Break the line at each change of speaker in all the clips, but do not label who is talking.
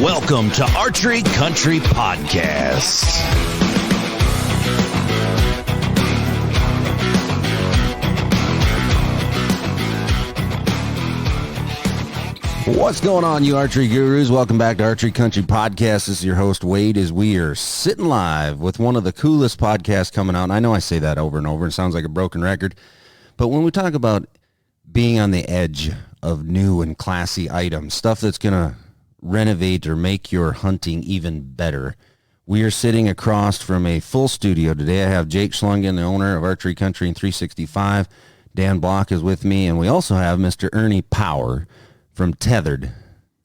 Welcome to Archery Country Podcast. What's going on, you archery gurus? Welcome back to Archery Country Podcast. This is your host, Waite, as we are sitting live with one of the coolest podcasts coming out. And I know I say that over and over. It sounds like a broken record. But when we talk about being on the edge of new and classy items, stuff that's going to renovate or make your hunting even better, we are sitting across from a full studio today. I have Jake Schlungen, the owner of Archery Country and 365. Dan Block is with me. And we also have Mr. Ernie Power from TETHRD,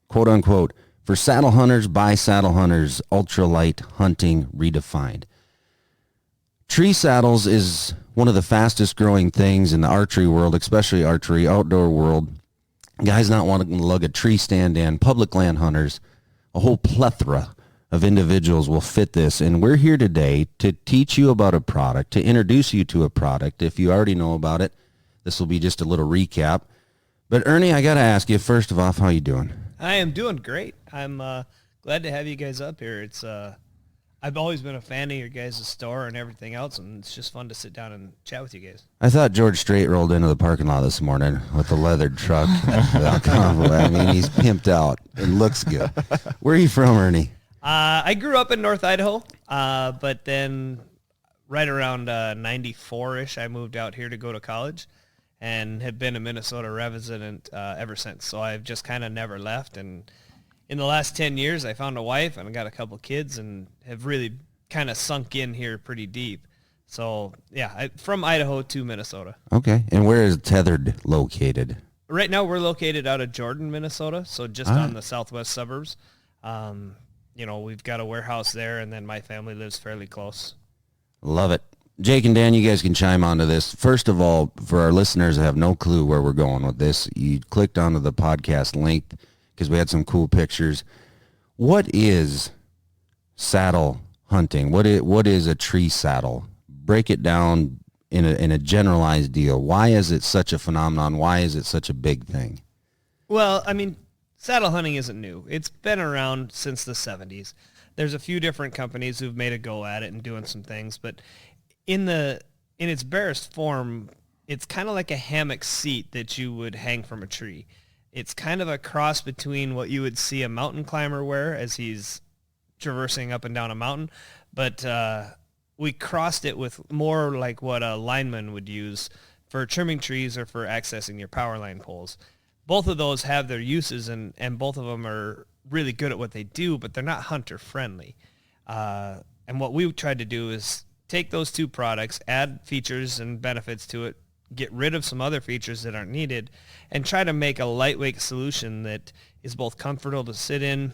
quote unquote, for saddle hunters by saddle hunters, ultralight hunting redefined. Tree saddles is one of the fastest growing things in the archery world, especially archery outdoor world. Guys not wanting to lug a tree stand in, public land hunters, a whole plethora of individuals will fit this. And we're here today to teach you about a product, to introduce you to a product. If you already know about it, this will be just a little recap. But Ernie, I got to ask you, first of all, how you doing?
I am doing great. I'm glad to have you guys up here. It's I've always been a fan of your guys' store and everything else, and it's just fun to sit down and chat with you guys.
I thought George Strait rolled into the parking lot this morning with the leathered truck. I mean, he's pimped out and looks good. Where are you from, Ernie?
I grew up in North Idaho, but then right around 94-ish, I moved out here to go to college, and have been a Minnesota resident ever since. So I've just kind of never left. And in the last 10 years, I found a wife and I got a couple kids and have really kind of sunk in here pretty deep. So, yeah, from Idaho to Minnesota.
Okay. And where is TETHRD located?
Right now, we're located out of Jordan, Minnesota, so just on the southwest suburbs. We've got a warehouse there, and then my family lives fairly close.
Love it. Jake and Dan, you guys can chime onto this. First of all, for our listeners that have no clue where we're going with this, you clicked onto the podcast link because we had some cool pictures. What is saddle hunting? What is a tree saddle? Break it down in a generalized deal. Why is it such a phenomenon? Why is it such a big thing?
Well, I mean, saddle hunting isn't new. It's been around since the 70s. There's a few different companies who've made a go at it and doing some things, but in its barest form, it's kind of like a hammock seat that you would hang from a tree. It's kind of a cross between what you would see a mountain climber wear as he's traversing up and down a mountain, but we crossed it with more like what a lineman would use for trimming trees or for accessing your power line poles. Both of those have their uses, and both of them are really good at what they do, but they're not hunter friendly. And what we tried to do is take those two products, add features and benefits to it, get rid of some other features that aren't needed, and try to make a lightweight solution that is both comfortable to sit in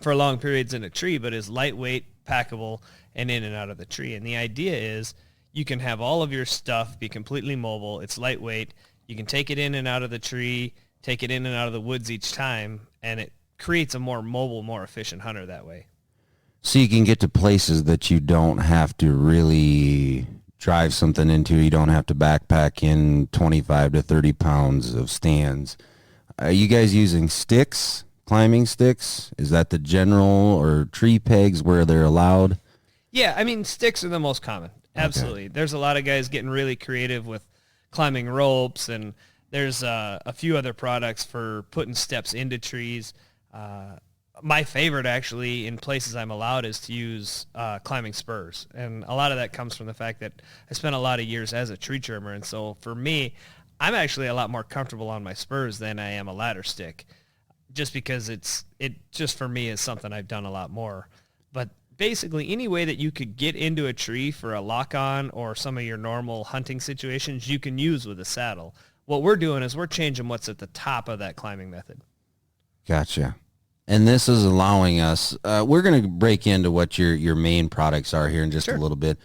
for long periods in a tree, but is lightweight, packable, and in and out of the tree. And the idea is you can have all of your stuff be completely mobile. It's lightweight. You can take it in and out of the tree, take it in and out of the woods each time, and it creates a more mobile, more efficient hunter that way.
So you can get to places that you don't have to really drive something into. You don't have to backpack in 25 to 30 pounds of stands. Are you guys using sticks, climbing sticks? Is that the general, or tree pegs where they're allowed?
Yeah, I mean, sticks are the most common. Absolutely. Okay. There's a lot of guys getting really creative with climbing ropes, and there's a few other products for putting steps into trees. My favorite, actually, in places I'm allowed, is to use climbing spurs. And a lot of that comes from the fact that I spent a lot of years as a tree trimmer. And so for me, I'm actually a lot more comfortable on my spurs than I am a ladder stick, just because it just for me is something I've done a lot more. But basically, any way that you could get into a tree for a lock-on or some of your normal hunting situations, you can use with a saddle. What we're doing is we're changing what's at the top of that climbing method.
Gotcha. And this is allowing us, we're going to break into what your main products are here in just a little bit.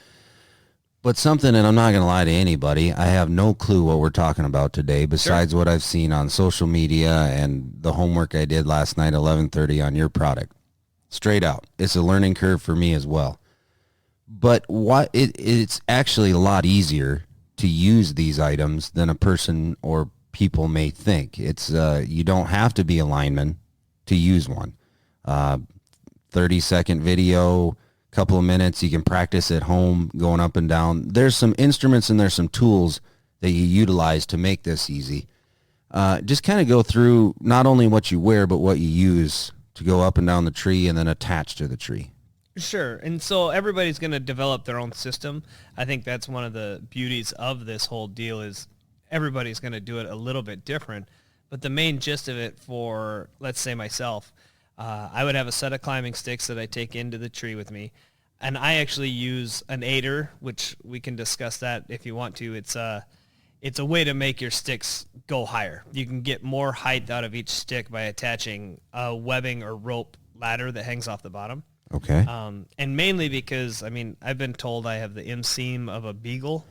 But something, and I'm not going to lie to anybody, I have no clue what we're talking about today besides what I've seen on social media and the homework I did last night, 11:30, on your product. Straight out. It's a learning curve for me as well. But it's actually a lot easier to use these items than a person or people may think. It's you don't have to be a lineman to use one. 30-second video, couple of minutes. You can practice at home going up and down. There's some instruments and there's some tools that you utilize to make this easy. Just kind of go through not only what you wear, but what you use to go up and down the tree and then attach to the tree.
Sure. And so everybody's going to develop their own system. I think that's one of the beauties of this whole deal is everybody's going to do it a little bit different. But the main gist of it for, let's say myself, I would have a set of climbing sticks that I take into the tree with me. And I actually use an aider, which we can discuss that if you want to. It's a way to make your sticks go higher. You can get more height out of each stick by attaching a webbing or rope ladder that hangs off the bottom.
Okay.
And mainly because, I mean, I've been told I have the inseam of a beagle.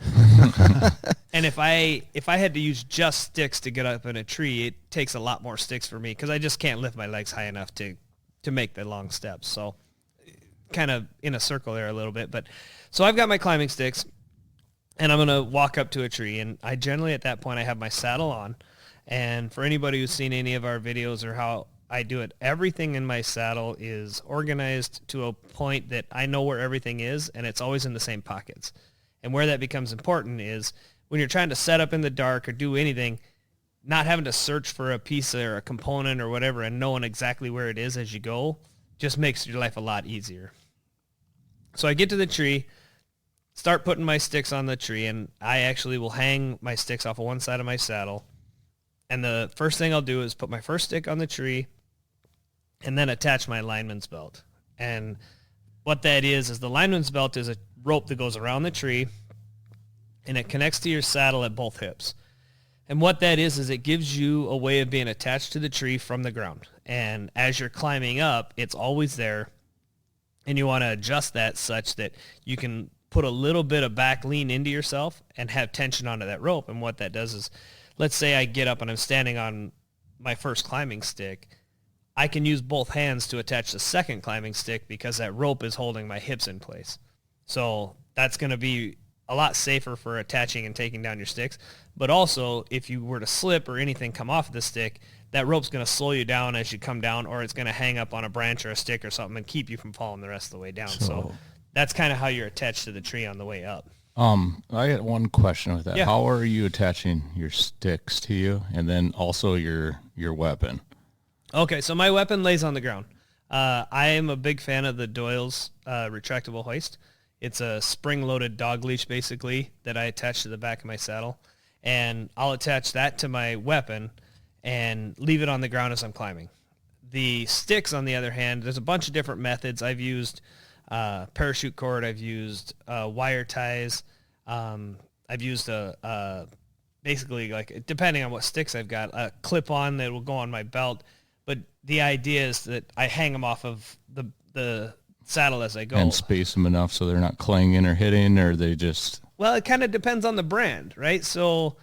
And if I had to use just sticks to get up in a tree, it takes a lot more sticks for me because I just can't lift my legs high enough to make the long steps. So kind of in a circle there a little bit. But so I've got my climbing sticks and I'm going to walk up to a tree. And I generally at that point I have my saddle on. And for anybody who's seen any of our videos or how I do it, everything in my saddle is organized to a point that I know where everything is and it's always in the same pockets. And where that becomes important is when you're trying to set up in the dark or do anything, not having to search for a piece or a component or whatever and knowing exactly where it is as you go just makes your life a lot easier. So I get to the tree, start putting my sticks on the tree, and I actually will hang my sticks off of one side of my saddle. And the first thing I'll do is put my first stick on the tree and then attach my lineman's belt. And what that is the lineman's belt is a rope that goes around the tree and it connects to your saddle at both hips. And what that is it gives you a way of being attached to the tree from the ground. And as you're climbing up, it's always there. And you want to adjust that such that you can put a little bit of back lean into yourself and have tension onto that rope. And what that does is, let's say I get up and I'm standing on my first climbing stick. I can use both hands to attach the second climbing stick because that rope is holding my hips in place. So that's going to be a lot safer for attaching and taking down your sticks. But also, if you were to slip or anything come off the stick, that rope's going to slow you down as you come down, or it's going to hang up on a branch or a stick or something and keep you from falling the rest of the way down. So that's kind of how you're attached to the tree on the way up.
I got one question with that.
Yeah.
How are you attaching your sticks to you, and then also your weapon?
Okay, so my weapon lays on the ground. I am a big fan of the Doyle's retractable hoist. It's a spring-loaded dog leash, basically, that I attach to the back of my saddle. And I'll attach that to my weapon and leave it on the ground as I'm climbing. The sticks, on the other hand, there's a bunch of different methods. I've used parachute cord. I've used wire ties. I've used basically, like, depending on what sticks I've got, a clip-on that will go on my belt. But the idea is that I hang them off of the saddle as I go.
And space them enough so they're not clanging or hitting, or they just...
Well, it kind of depends on the brand, right? So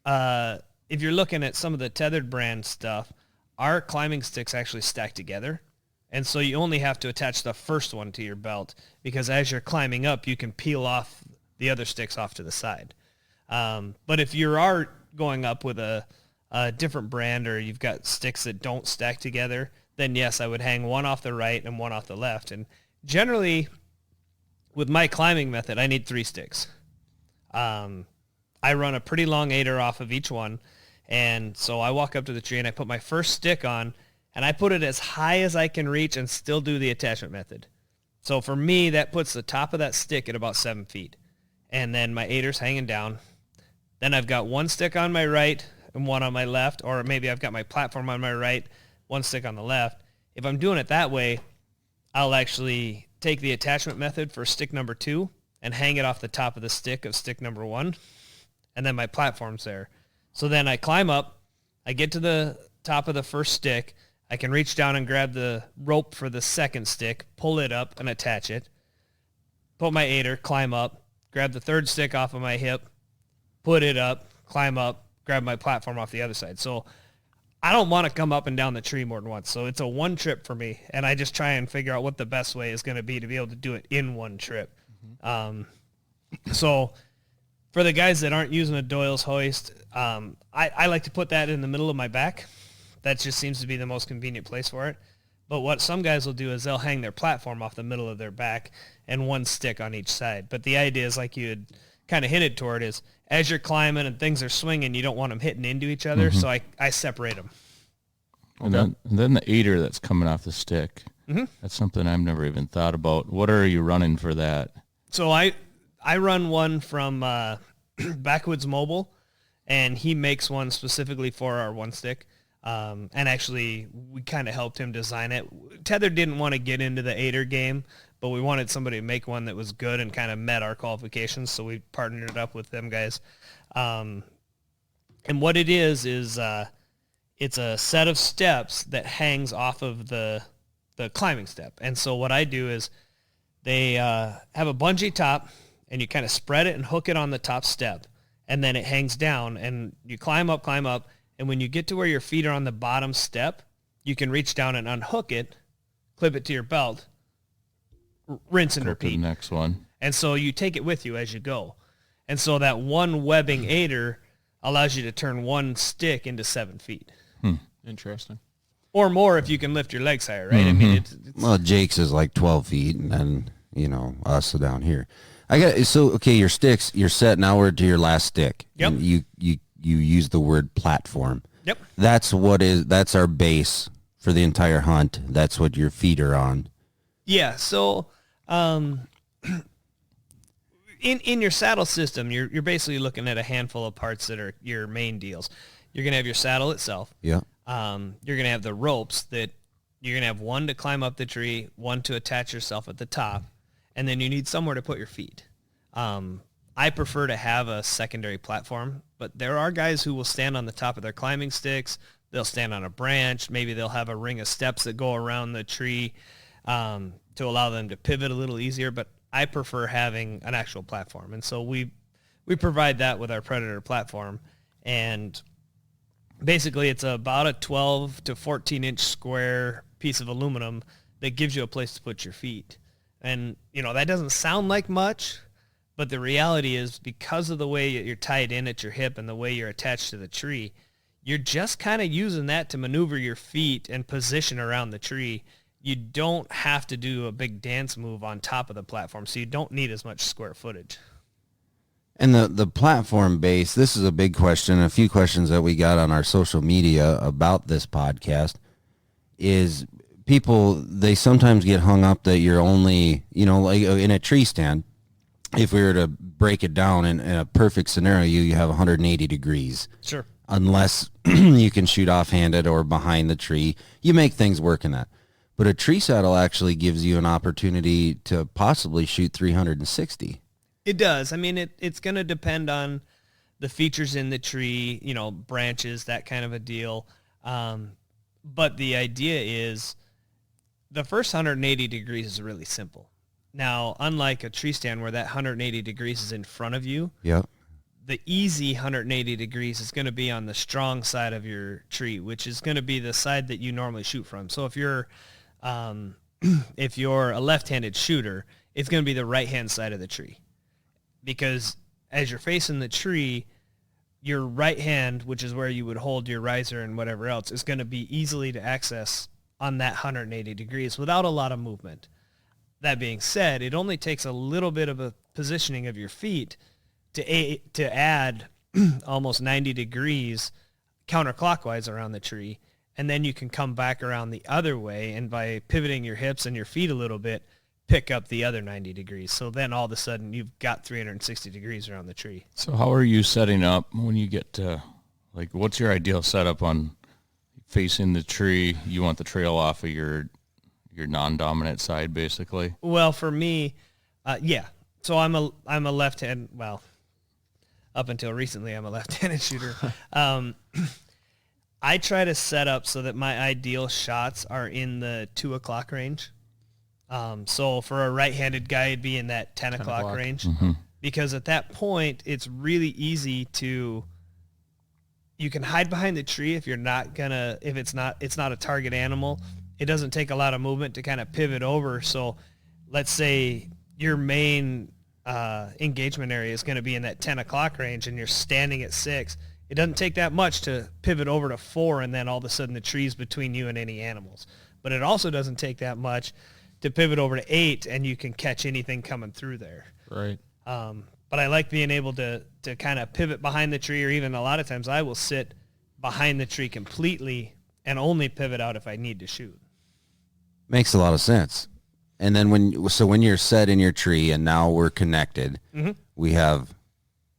if you're looking at some of the tethered brand stuff, our climbing sticks actually stack together. And so you only have to attach the first one to your belt because as you're climbing up, you can peel off the other sticks off to the side. But if you are going up with a different brand or you've got sticks that don't stack together, then yes, I would hang one off the right and one off the left. And generally, with my climbing method, I need 3 sticks. I run a pretty long aider off of each one. And so I walk up to the tree and I put my first stick on and I put it as high as I can reach and still do the attachment method. So for me, that puts the top of that stick at about 7 feet. And then my aider's hanging down. Then I've got one stick on my right and one on my left, or maybe I've got my platform on my right, one stick on the left. If I'm doing it that way, I'll actually take the attachment method for stick number 2 and hang it off the top of the stick of stick number 1. And then my platform's there. So then I climb up, I get to the top of the first stick, I can reach down and grab the rope for the second stick, pull it up and attach it, put my aider, climb up, grab the third stick off of my hip, put it up, climb up, grab my platform off the other side. So I don't want to come up and down the tree more than once. So it's a one trip for me, and I just try and figure out what the best way is going to be to be able to do it in one trip. So for the guys that aren't using a Doyle's hoist, I like to put that in the middle of my back. That just seems to be the most convenient place for it. But what some guys will do is they'll hang their platform off the middle of their back and one stick on each side. But the idea is, like you had kind of hinted toward, is as you're climbing and things are swinging, you don't want them hitting into each other. So I separate them.
And then the aider that's coming off the stick, that's something I've never even thought about. What are you running for that?
So I run one from Backwoods Mobile, and he makes one specifically for our one stick. And actually, we kind of helped him design it. Tether didn't want to get into the aider game, but we wanted somebody to make one that was good and kind of met our qualifications, so we partnered it up with them guys. And what it is it's a set of steps that hangs off of the climbing step. And so what I do is they have a bungee top, and you kind of spread it and hook it on the top step, and then it hangs down, and you climb up, and when you get to where your feet are on the bottom step, you can reach down and unhook it, clip it to your belt, rinse and repeat.
The next one.
And so you take it with you as you go. And so that one webbing aider allows you to turn one stick into 7 feet.
Interesting.
Or more if you can lift your legs higher, right? I mean, it's
Well, Jake's is like 12 feet, and then, us down here. Your sticks, you're set now. We're to your last stick.
Yep.
And you use the word platform.
Yep.
That's our base for the entire hunt. That's what your feet are on.
Yeah. So, in your saddle system, you're basically looking at a handful of parts that are your main deals. You're gonna have your saddle itself.
Yeah.
You're gonna have the ropes that you're gonna have one to climb up the tree, one to attach yourself at the top, and then you need somewhere to put your feet. I prefer to have a secondary platform, but there are guys who will stand on the top of their climbing sticks. They'll stand on a branch. Maybe they'll have a ring of steps that go around the tree to allow them to pivot a little easier. But I prefer having an actual platform. And so we provide that with our Predator platform. And basically it's about a 12 to 14-inch square piece of aluminum that gives you a place to put your feet. And, that doesn't sound like much, but the reality is because of the way you're tied in at your hip and the way you're attached to the tree, you're just kind of using that to maneuver your feet and position around the tree. You don't have to do a big dance move on top of the platform, so you don't need as much square footage.
And the platform base, this is a big question. A few questions that we got on our social media about this podcast is people, they sometimes get hung up that you're only, like in a tree stand. If we were to break it down in a perfect scenario, you have 180 degrees.
Sure.
Unless you can shoot offhanded or behind the tree. You make things work in that. But a tree saddle actually gives you an opportunity to possibly shoot 360.
It does. I mean, it's going to depend on the features in the tree, branches, that kind of a deal. But the idea is the first 180 degrees is really simple. Now, unlike a tree stand where that 180 degrees is in front of you,
Yep.
the easy 180 degrees is going to be on the strong side of your tree, which is going to be the side that you normally shoot from. So if you're a left-handed shooter, it's going to be the right-hand side of the tree. Because as you're facing the tree, your right hand, which is where you would hold your riser and whatever else, is going to be easily to access on that 180 degrees without a lot of movement. That being said, it only takes a little bit of a positioning of your feet to add almost 90 degrees counterclockwise around the tree, and then you can come back around the other way, and by pivoting your hips and your feet a little bit, pick up the other 90 degrees. So then all of a sudden you've got 360 degrees around the tree.
So how are you setting up when you get to, what's your ideal setup on facing the tree? You want the trail off of your non-dominant side, basically?
Well, for me, yeah. So I'm a left-hand, well, up until recently, I'm a left-handed shooter. I try to set up so that my ideal shots are in the 2 o'clock range. So for a right-handed guy, it'd be in that 10 o'clock range.
Mm-hmm.
Because at that point, it's really easy you can hide behind the tree if it's not a target animal. It doesn't take a lot of movement to kind of pivot over. So let's say your main engagement area is going to be in that 10 o'clock range and you're standing at 6. It doesn't take that much to pivot over to 4, and then all of a sudden the tree's between you and any animals. but it also doesn't take that much to pivot over to 8 and you can catch anything coming through there.
Right.
But I like being able to kind of pivot behind the tree, or even a lot of times I will sit behind the tree completely and only pivot out if I need to shoot.
Makes a lot of sense. And then when you're set in your tree and now we're connected, you have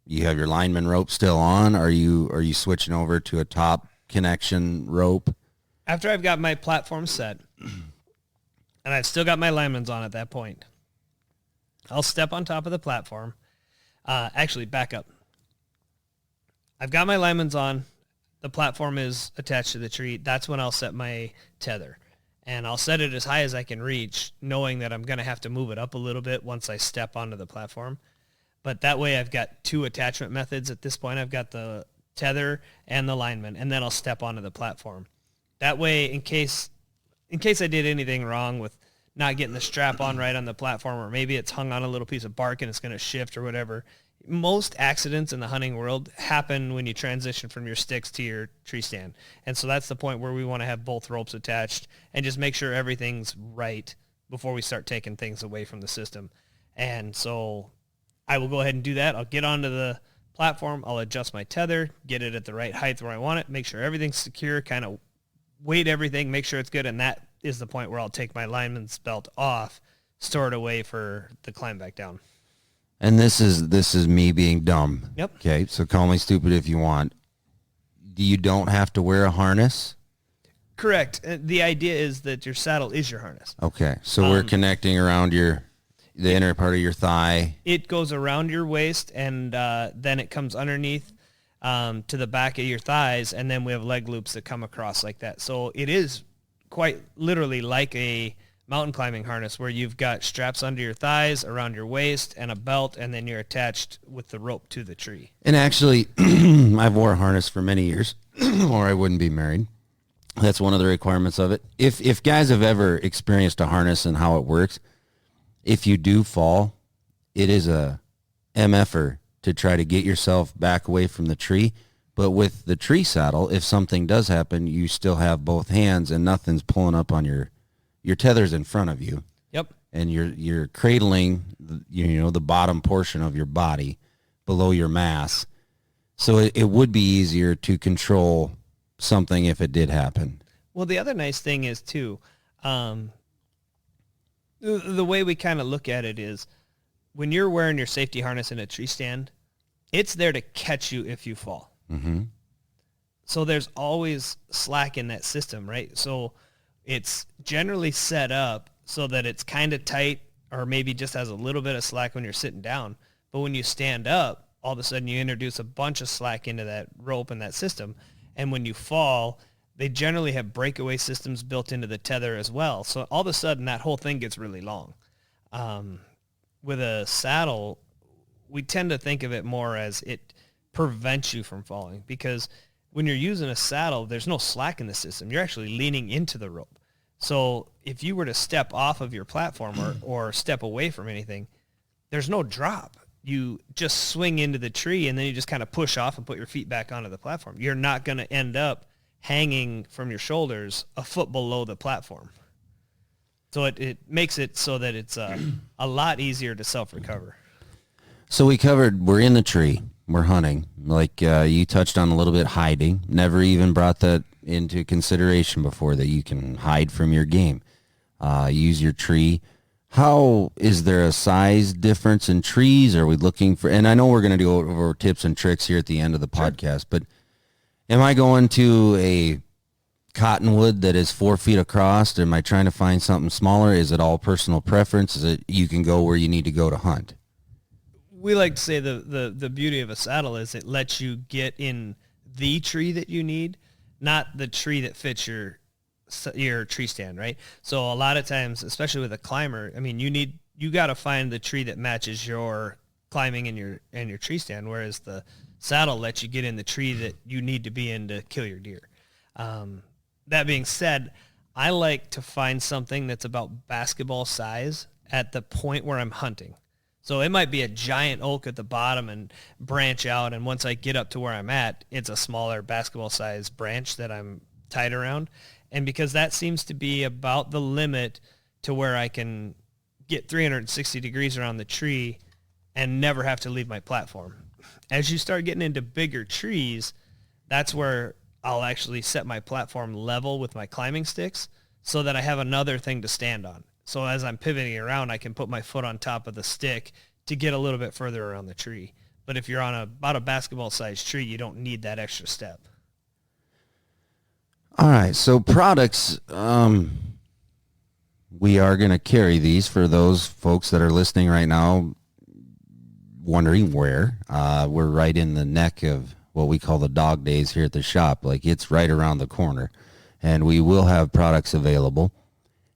your lineman rope still on. Are you switching over to a top connection rope?
After I've got my platform set and I've still got my lineman's on at that point, I'll step on top of the platform. Actually, back up. I've got my lineman's on. The platform is attached to the tree. That's when I'll set my tether. And I'll set it as high as I can reach, knowing that I'm going to have to move it up a little bit once I step onto the platform. But that way I've got 2 attachment methods at this point. I've got the tether and the lineman, and then I'll step onto the platform. That way, in case I did anything wrong with not getting the strap on right on the platform, or maybe it's hung on a little piece of bark and it's going to shift or whatever. Most accidents in the hunting world happen when you transition from your sticks to your tree stand. And so that's the point where we want to have both ropes attached and just make sure everything's right before we start taking things away from the system. And so I will go ahead and do that. I'll get onto the platform. I'll adjust my tether, get it at the right height where I want it, make sure everything's secure, kind of weight everything, make sure it's good. And that is the point where I'll take my lineman's belt off, store it away for the climb back down.
And this is me being dumb.
Yep.
Okay, so call me stupid if you want. You don't have to wear a harness?
Correct. The idea is that your saddle is your harness.
Okay, so we're connecting around the inner part of your thigh.
It goes around your waist, and then it comes underneath to the back of your thighs, and then we have leg loops that come across like that. So it is quite literally like a mountain climbing harness where you've got straps under your thighs, around your waist, and a belt, and then you're attached with the rope to the tree.
And actually, I've wore a harness for many years, or I wouldn't be married. That's one of the requirements of it. If guys have ever experienced a harness and how it works, if you do fall, it is a MFer to try to get yourself back away from the tree. But with the tree saddle, if something does happen, you still have both hands and nothing's pulling up on your tether's in front of you.
Yep.
And you're cradling, the bottom portion of your body below your mass. So it would be easier to control something if it did happen.
Well, the other nice thing is, too, the way we kind of look at it is when you're wearing your safety harness in a tree stand, it's there to catch you if you fall.
Mm-hmm.
So there's always slack in that system, right? So it's generally set up so that it's kind of tight, or maybe just has a little bit of slack when you're sitting down. But when you stand up, all of a sudden you introduce a bunch of slack into that rope and that system. And when you fall, they generally have breakaway systems built into the tether as well. So all of a sudden that whole thing gets really long. With a saddle, we tend to think of it more as it prevents you from falling, because when you're using a saddle, there's no slack in the system. You're actually leaning into the rope. So if you were to step off of your platform or step away from anything, there's no drop. You just swing into the tree, and then you just kind of push off and put your feet back onto the platform. You're not going to end up hanging from your shoulders a foot below the platform. So it makes it so that it's a lot easier to self-recover.
So we're in the tree. We're hunting. Like you touched on a little bit, hiding. Never even brought that into consideration before, that you can hide from your game. Use your tree. How is there a size difference in trees? Are we looking for, and I know we're going to go over tips and tricks here at the end of the podcast, but am I going to a cottonwood that is 4 feet across? Am I trying to find something smaller? Is it all personal preference? Is it you can go where you need to go to hunt?
We like to say the beauty of a saddle is it lets you get in the tree that you need, not the tree that fits your tree stand, right? So a lot of times, especially with a climber, I mean, you got to find the tree that matches your climbing and your tree stand, whereas the saddle lets you get in the tree that you need to be in to kill your deer. That being said, I like to find something that's about basketball size at the point where I'm hunting. So it might be a giant oak at the bottom and branch out, and once I get up to where I'm at, it's a smaller basketball size branch that I'm tied around. And because that seems to be about the limit to where I can get 360 degrees around the tree and never have to leave my platform. As you start getting into bigger trees, that's where I'll actually set my platform level with my climbing sticks so that I have another thing to stand on. So as I'm pivoting around, I can put my foot on top of the stick to get a little bit further around the tree. But if you're on about a basketball-sized tree, you don't need that extra step.
All right, so products, we are going to carry these for those folks that are listening right now, wondering where. We're right in the neck of what we call the dog days here at the shop. Like, it's right around the corner, and we will have products available.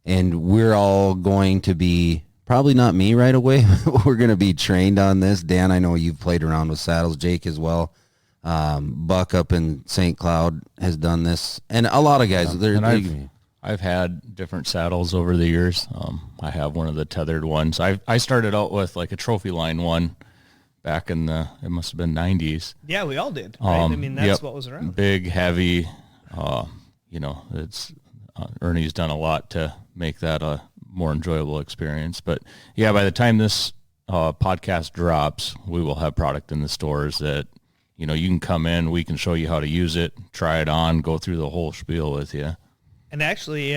And we're all going to be, probably not me right away, we're going to be trained on this. Dan, I know you've played around with saddles. Jake as well. Buck up in St. Cloud has done this. And a lot of guys.
I've had different saddles over the years. I have one of the tethered ones. I started out with like a trophy line one back in it must have been 90s.
Yeah, we all did. Right? I mean, that's what was around.
Big, heavy, it's Ernie's done a lot to make that a more enjoyable experience. But yeah, by the time this podcast drops, we will have product in the stores that, you can come in, we can show you how to use it, try it on, go through the whole spiel with you.
And actually,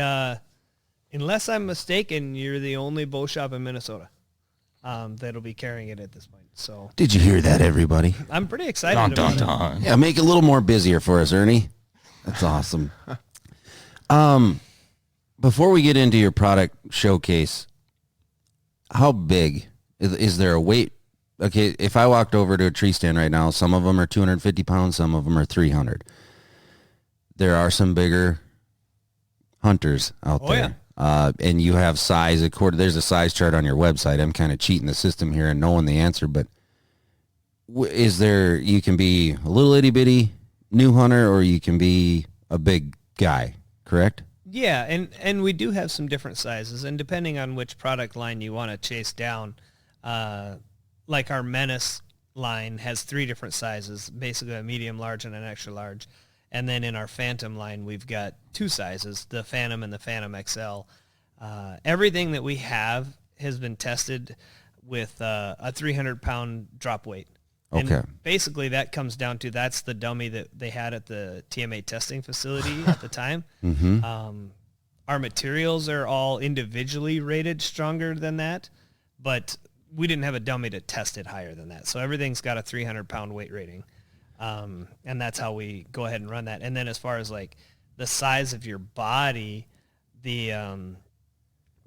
unless I'm mistaken, you're the only bow shop in Minnesota that'll be carrying it at this point. So,
did you hear that, everybody?
I'm pretty excited about it.
Yeah, make it a little more busier for us, Ernie. That's awesome. Before we get into your product showcase, how big is there a weight? Okay, if I walked over to a tree stand right now, some of them are 250 pounds, some of them are 300. There are some bigger hunters out there. Yeah. And you have size there's a size chart on your website. I'm kind of cheating the system here and knowing the answer, but you can be a little itty bitty new hunter, or you can be a big guy, correct?
Yeah, and we do have some different sizes, and depending on which product line you want to chase down, like our Menace line has 3 different sizes, basically a medium, large, and an extra large. And then in our Phantom line, we've got 2 sizes, the Phantom and the Phantom XL. Everything that we have has been tested with a 300-pound drop weight.
Okay.
And basically that comes down to, that's the dummy that they had at the TMA testing facility at the time.
Mm-hmm.
Our materials are all individually rated stronger than that, but we didn't have a dummy to test it higher than that. So everything's got a 300-pound weight rating. And that's how we go ahead and run that. And then as far as like the size of your body, they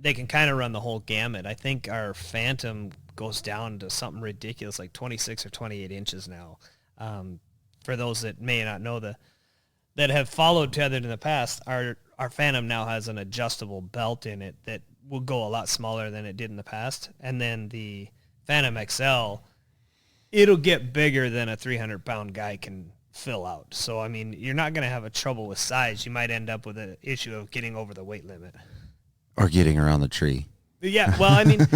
can kind of run the whole gamut. I think our Phantom goes down to something ridiculous, like 26 or 28 inches now. For those that may not know that have followed Tethered in the past, our Phantom now has an adjustable belt in it that will go a lot smaller than it did in the past. And then the Phantom XL, it'll get bigger than a 300-pound guy can fill out. So, I mean, you're not going to have a trouble with size. You might end up with an issue of getting over the weight limit.
Or getting around the tree.
Yeah, well, I mean,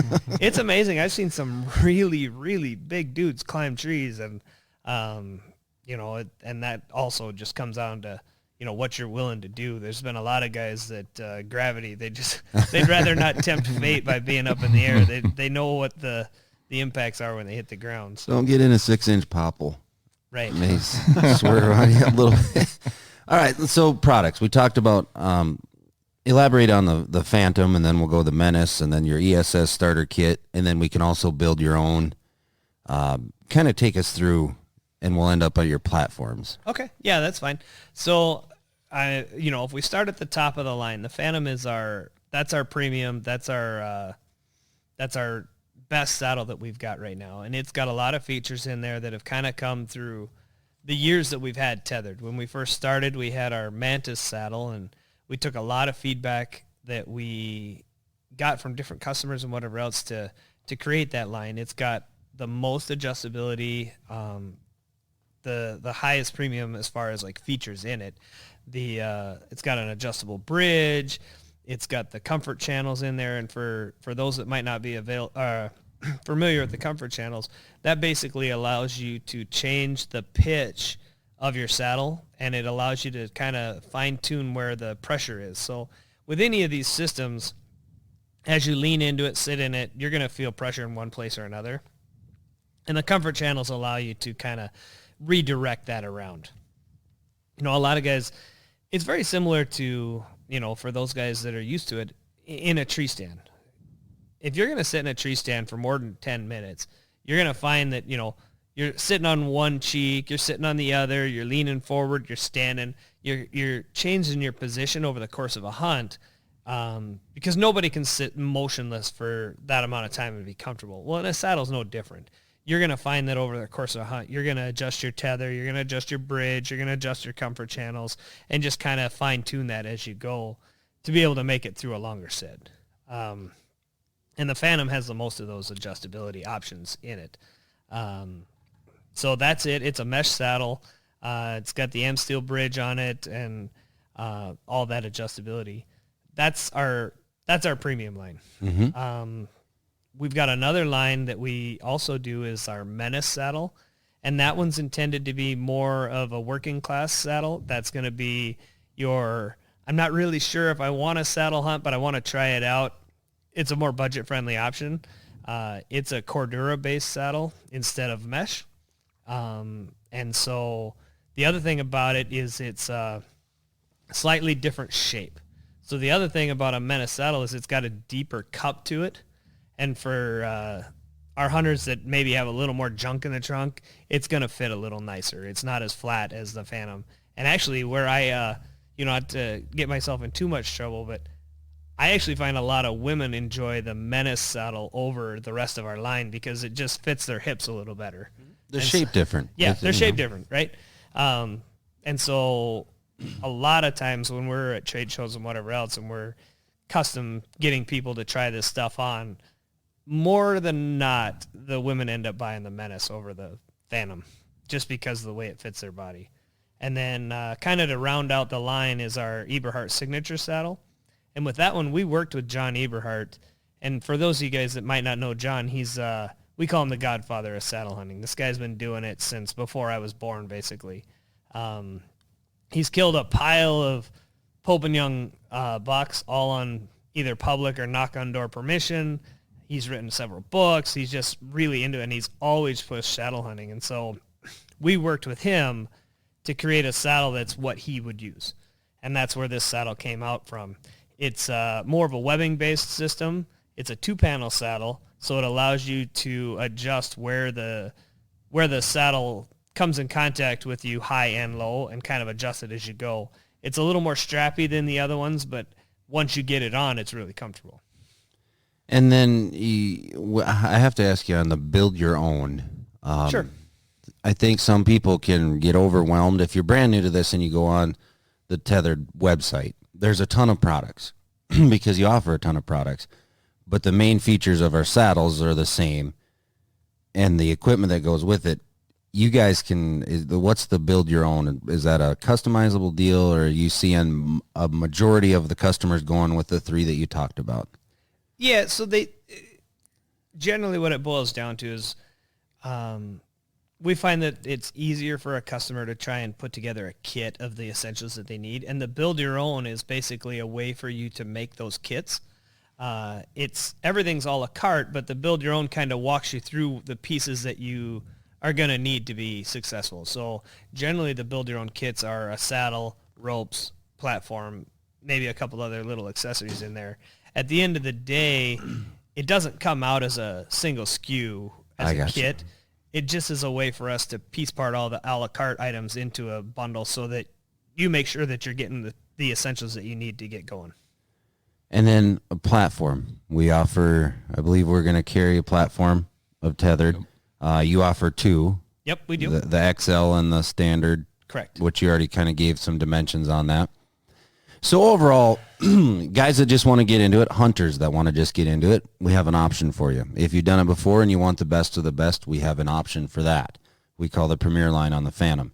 it's amazing. I've seen some really, really big dudes climb trees, and, and that also just comes down to, what you're willing to do. There's been a lot of guys that gravity, they'd rather not tempt fate by being up in the air. They know what the impacts are when they hit the ground. So.
Don't get in a 6-inch popple.
Right.
May swear on you a little bit. All right, so products. We talked about, elaborate on the Phantom, and then we'll go the Menace, and then your ESS starter kit, and then we can also build your own. Kind of take us through, and we'll end up at your platforms.
Okay, yeah, that's fine. So, if we start at the top of the line, the Phantom is that's our premium, that's our best saddle that we've got right now, and it's got a lot of features in there that have kind of come through the years that we've had tethered. When we first started, we had our Menace Saddle, and we took a lot of feedback that we got from different customers and whatever else to create that line. It's got the most adjustability, the highest premium as far as like features in it. It's got an adjustable bridge. It's got the comfort channels in there, and for those that might not be familiar with the comfort channels, that basically allows you to change the pitch of your saddle, and it allows you to kind of fine tune where the pressure is. So with any of these systems, as you lean into it, sit in it, you're going to feel pressure in one place or another. And the comfort channels allow you to kind of redirect that around. You know, a lot of guys, it's very similar to, you know, for those guys that are used to it, in a tree stand. If you're going to sit in a tree stand for more than 10 minutes, you're going to find that, you know, you're sitting on one cheek, you're sitting on the other, you're leaning forward, you're standing, you're changing your position over the course of a hunt, because nobody can sit motionless for that amount of time and be comfortable. Well, in a saddle's no different. You're going to find that over the course of a hunt, you're going to adjust your tether, you're going to adjust your bridge, you're going to adjust your comfort channels, and just kind of fine tune that as you go to be able to make it through a longer sit. And the Phantom has the most of those adjustability options in it. So that's it. It's a mesh saddle. It's got the M steel bridge on it and all that adjustability. That's our premium line.
Mm-hmm.
We've got another line that we also do is our Menace Saddle, and that one's intended to be more of a working class saddle. That's going to be I'm not really sure if I want a saddle hunt, but I want to try it out. It's a more budget-friendly option. It's a Cordura-based saddle instead of mesh. And so the other thing about it is it's a slightly different shape. So the other thing about a Menace saddle is it's got a deeper cup to it. And for our hunters that maybe have a little more junk in the trunk, it's going to fit a little nicer. It's not as flat as the Phantom. And actually where I, not to get myself in too much trouble, but I actually find a lot of women enjoy the Menace saddle over the rest of our line because it just fits their hips a little better.
They're shaped different.
Yeah, they're shaped different, right? And so a lot of times when we're at trade shows and whatever else and we're custom getting people to try this stuff on, more than not, the women end up buying the Menace over the Phantom just because of the way it fits their body. And then kind of to round out the line is our Eberhard signature saddle. And with that one, we worked with John Eberhard. And for those of you guys that might not know John, he's we call him the Godfather of saddle hunting. This guy's been doing it since before I was born, basically. He's killed a pile of Pope and Young bucks, all on either public or knock-on-door permission. He's written several books. He's just really into it, and he's always pushed saddle hunting. And so we worked with him to create a saddle that's what he would use. And that's where this saddle came out from. It's more of a webbing-based system. It's a 2-panel saddle, so it allows you to adjust where the saddle comes in contact with you high and low and kind of adjust it as you go. It's a little more strappy than the other ones, but once you get it on, it's really comfortable.
And then I have to ask you on the build your own.
Sure.
I think some people can get overwhelmed. If you're brand new to this and you go on the Tethered website, there's a ton of products because you offer a ton of products. But the main features of our saddles are the same. And the equipment that goes with it, you guys what's the build your own? Is that a customizable deal, or are you seeing a majority of the customers going with the 3 that you talked about?
Yeah, so generally what it boils down to is we find that it's easier for a customer to try and put together a kit of the essentials that they need. And the build your own is basically a way for you to make those kits. Everything's a la carte, but the build your own kind of walks you through the pieces that you are going to need to be successful. So generally the build your own kits are a saddle, ropes, platform, maybe a couple other little accessories in there. At the end of the day, it doesn't come out as a single SKU as a kit. It just is a way for us to piece part all the a la carte items into a bundle so that you make sure that you're getting the essentials that you need to get going.
And then a platform. We offer, I believe we're going to carry a platform of Tethered. You offer 2.
Yep, we do.
The XL and the standard.
Correct.
Which you already kind of gave some dimensions on that. So overall, guys that just want to get into it, hunters that want to just get into it, we have an option for you. If you've done it before and you want the best of the best, we have an option for that. We call the Premier line on the Phantom.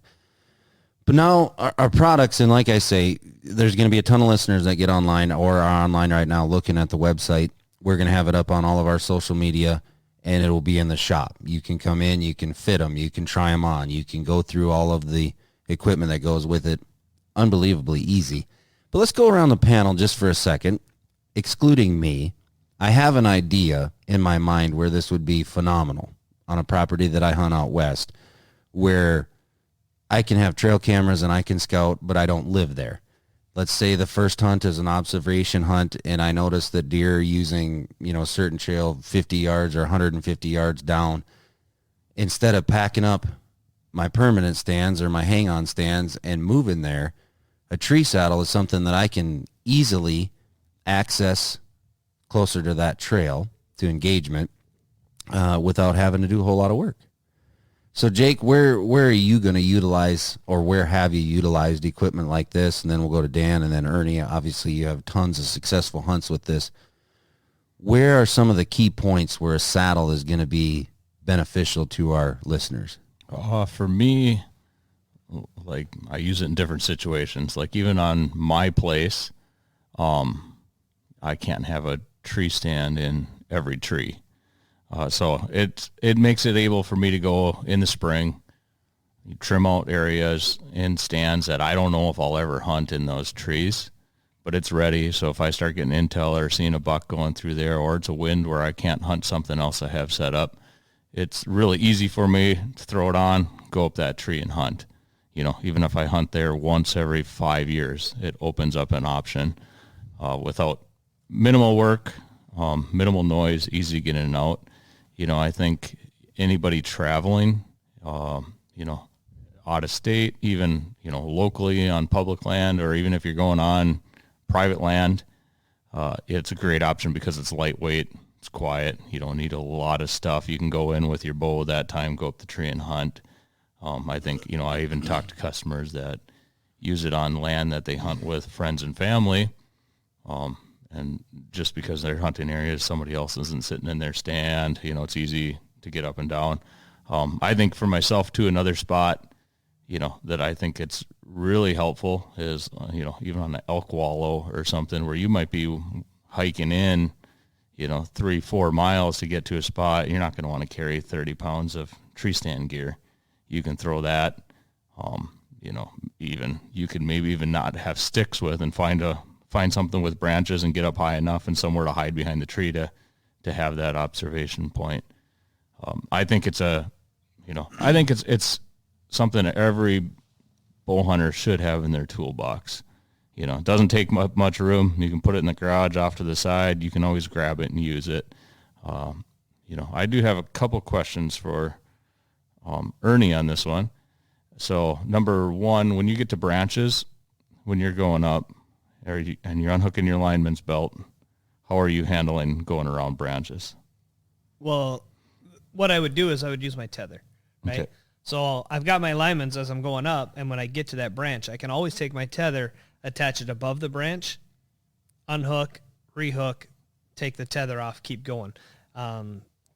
But now our products, and like I say, there's going to be a ton of listeners that get online or are online right now looking at the website. We're going to have it up on all of our social media, and it will be in the shop. You can come in, you can fit them, you can try them on, you can go through all of the equipment that goes with it. Unbelievably easy. But let's go around the panel just for a second, excluding me. I have an idea in my mind where this would be phenomenal on a property that I hunt out west, where I can have trail cameras and I can scout, but I don't live there. Let's say the first hunt is an observation hunt, and I notice that deer are using, a certain trail 50 yards or 150 yards down. Instead of packing up my permanent stands or my hang-on stands and moving there, a tree saddle is something that I can easily access closer to that trail, to engagement, without having to do a whole lot of work. So Jake, where are you going to utilize, or where have you utilized equipment like this? And then we'll go to Dan, and then Ernie. Obviously, you have tons of successful hunts with this. Where are some of the key points where a saddle is going to be beneficial to our listeners?
For me, like, I use it in different situations. Like, even on my place, I can't have a tree stand in every tree. So it makes it able for me to go in the spring, trim out areas in stands that I don't know if I'll ever hunt in those trees, but it's ready. So if I start getting intel or seeing a buck going through there, or it's a wind where I can't hunt something else I have set up, it's really easy for me to throw it on, go up that tree and hunt. Even if I hunt there once every 5 years, it opens up an option without minimal work, minimal noise, easy to get in and out. I think anybody traveling, out of state, even, locally on public land, or even if you're going on private land, it's a great option because it's lightweight, it's quiet. You don't need a lot of stuff. You can go in with your bow that time, go up the tree and hunt. I think, I even talk to customers that use it on land that they hunt with friends and family. And just because they're hunting areas, somebody else isn't sitting in their stand, it's easy to get up and down. I think for myself too, another spot, that I think it's really helpful is, even on the elk wallow or something where you might be hiking in, 3-4 miles to get to a spot. You're not going to want to carry 30 pounds of tree stand gear. You can throw that, even you could maybe even not have sticks with, and find something with branches and get up high enough and somewhere to hide behind the tree to have that observation point. I think it's it's something that every bow hunter should have in their toolbox. It doesn't take much room. You can put it in the garage off to the side. You can always grab it and use it. I do have a couple questions for Ernie on this one. So number one, when you get to branches, when you're going up, and you're unhooking your lineman's belt, how are you handling going around branches?
Well, what I would do is I would use my tether, right? Okay. So I've got my lineman's as I'm going up, and when I get to that branch, I can always take my tether, attach it above the branch, unhook, rehook, take the tether off, keep going.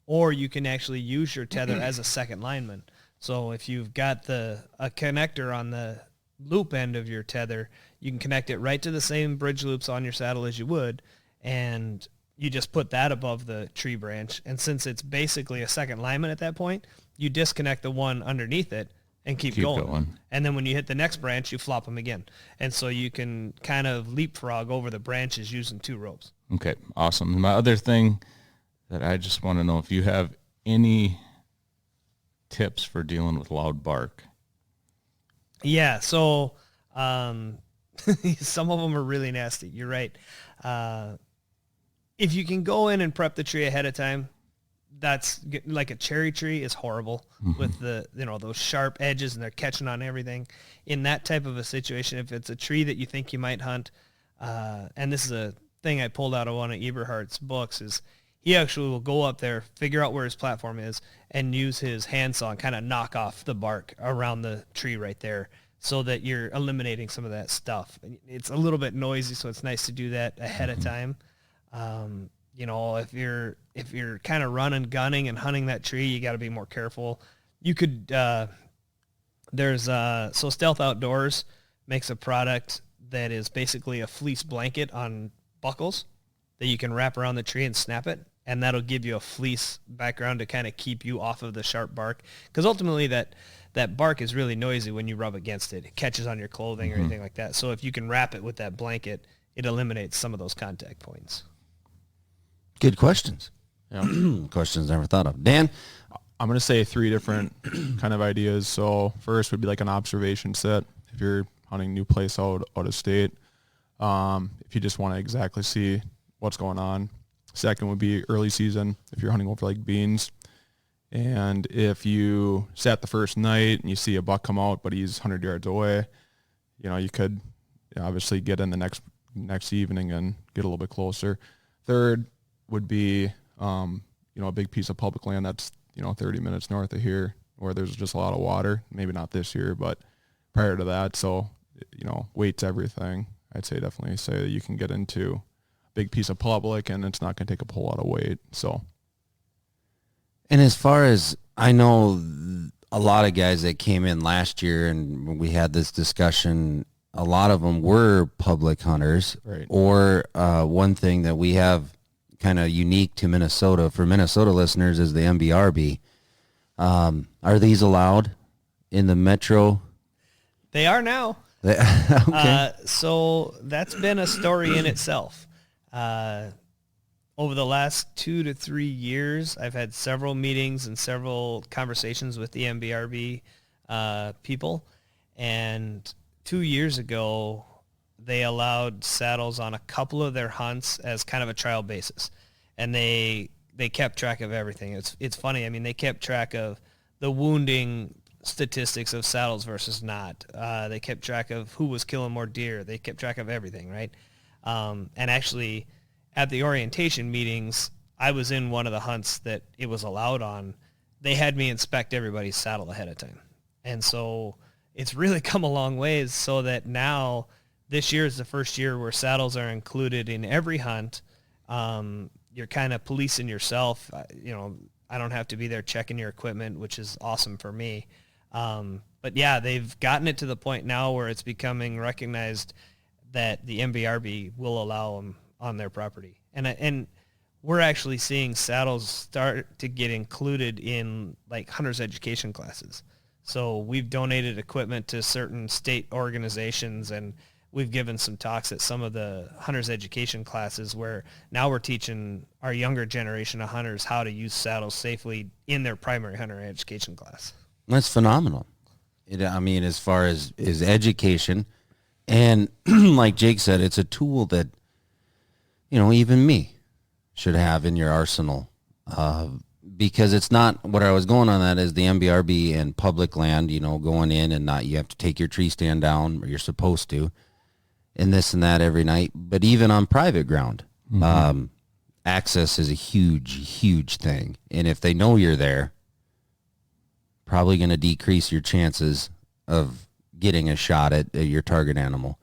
Or you can actually use your tether as a second lineman. So if you've got a connector on the loop end of your tether, you can connect it right to the same bridge loops on your saddle as you would, and you just put that above the tree branch. And since it's basically a second lineman at that point, you disconnect the one underneath it and keep going. And then when you hit the next branch, you flop them again. And so you can kind of leapfrog over the branches using 2 ropes.
Okay, awesome. My other thing that I just want to know, if you have any tips for dealing with loud bark.
Yeah, so some of them are really nasty. You're right. If you can go in and prep the tree ahead of time, that's like a cherry tree is horrible with the, those sharp edges and they're catching on everything. In that type of a situation, if it's a tree that you think you might hunt, and this is a thing I pulled out of one of Eberhard's books, is he actually will go up there, figure out where his platform is, and use his handsaw and kind of knock off the bark around the tree right there, so that you're eliminating some of that stuff. It's a little bit noisy, so it's nice to do that ahead of time. If you're kind of running, gunning, and hunting that tree, you got to be more careful. You could, so Stealth Outdoors makes a product that is basically a fleece blanket on buckles that you can wrap around the tree and snap it, and that'll give you a fleece background to kind of keep you off of the sharp bark. Because ultimately that that bark is really noisy when you rub against it. It catches on your clothing or anything like that. So if you can wrap it with that blanket, it eliminates some of those contact points.
Good questions.
Yeah.
Questions never thought of. Dan?
I'm going to say 3 different kind of ideas. So first would be like an observation set. If you're hunting new place out of state, if you just want to exactly see what's going on. Second would be early season, if you're hunting over like beans. And if you sat the first night and you see a buck come out, but he's 100 yards away, you could obviously get in the next evening and get a little bit closer. Third would be, a big piece of public land that's, 30 minutes north of here where there's just a lot of water. Maybe not this year, but prior to that. So, weight's everything. I'd definitely say that you can get into a big piece of public and it's not going to take a whole lot of weight. So.
And as far as I know, a lot of guys that came in last year and we had this discussion, a lot of them were public hunters.
Right.
Or one thing that we have kind of unique to Minnesota for Minnesota listeners is the MBRB. Are these allowed in the metro?
They are now.
Okay.
So that's been a story in itself. Over the last 2 to 3 years, I've had several meetings and several conversations with the MBRB people. And 2 years ago, they allowed saddles on a couple of their hunts as kind of a trial basis. And they kept track of everything. It's funny. I mean, they kept track of the wounding statistics of saddles versus not. They kept track of who was killing more deer. They kept track of everything, right? And actually, at the orientation meetings, I was in one of the hunts that it was allowed on. They had me inspect everybody's saddle ahead of time. And so it's really come a long ways so that now this year is the first year where saddles are included in every hunt. You're kind of policing yourself. I don't have to be there checking your equipment, which is awesome for me. But yeah, they've gotten it to the point now where it's becoming recognized that the MBRB will allow them on their property. And we're actually seeing saddles start to get included in like hunters education classes. So we've donated equipment to certain state organizations and we've given some talks at some of the hunters education classes where now we're teaching our younger generation of hunters how to use saddles safely in their primary hunter education class.
That's phenomenal. As far as education, and like Jake said, it's a tool that, even me should have in your arsenal, because it's not what I was going on that is the MBRB and public land, going in and not, you have to take your tree stand down or you're supposed to, and this and that every night. But even on private ground, access is a huge, huge thing. And if they know you're there, probably going to decrease your chances of getting a shot at your target animal.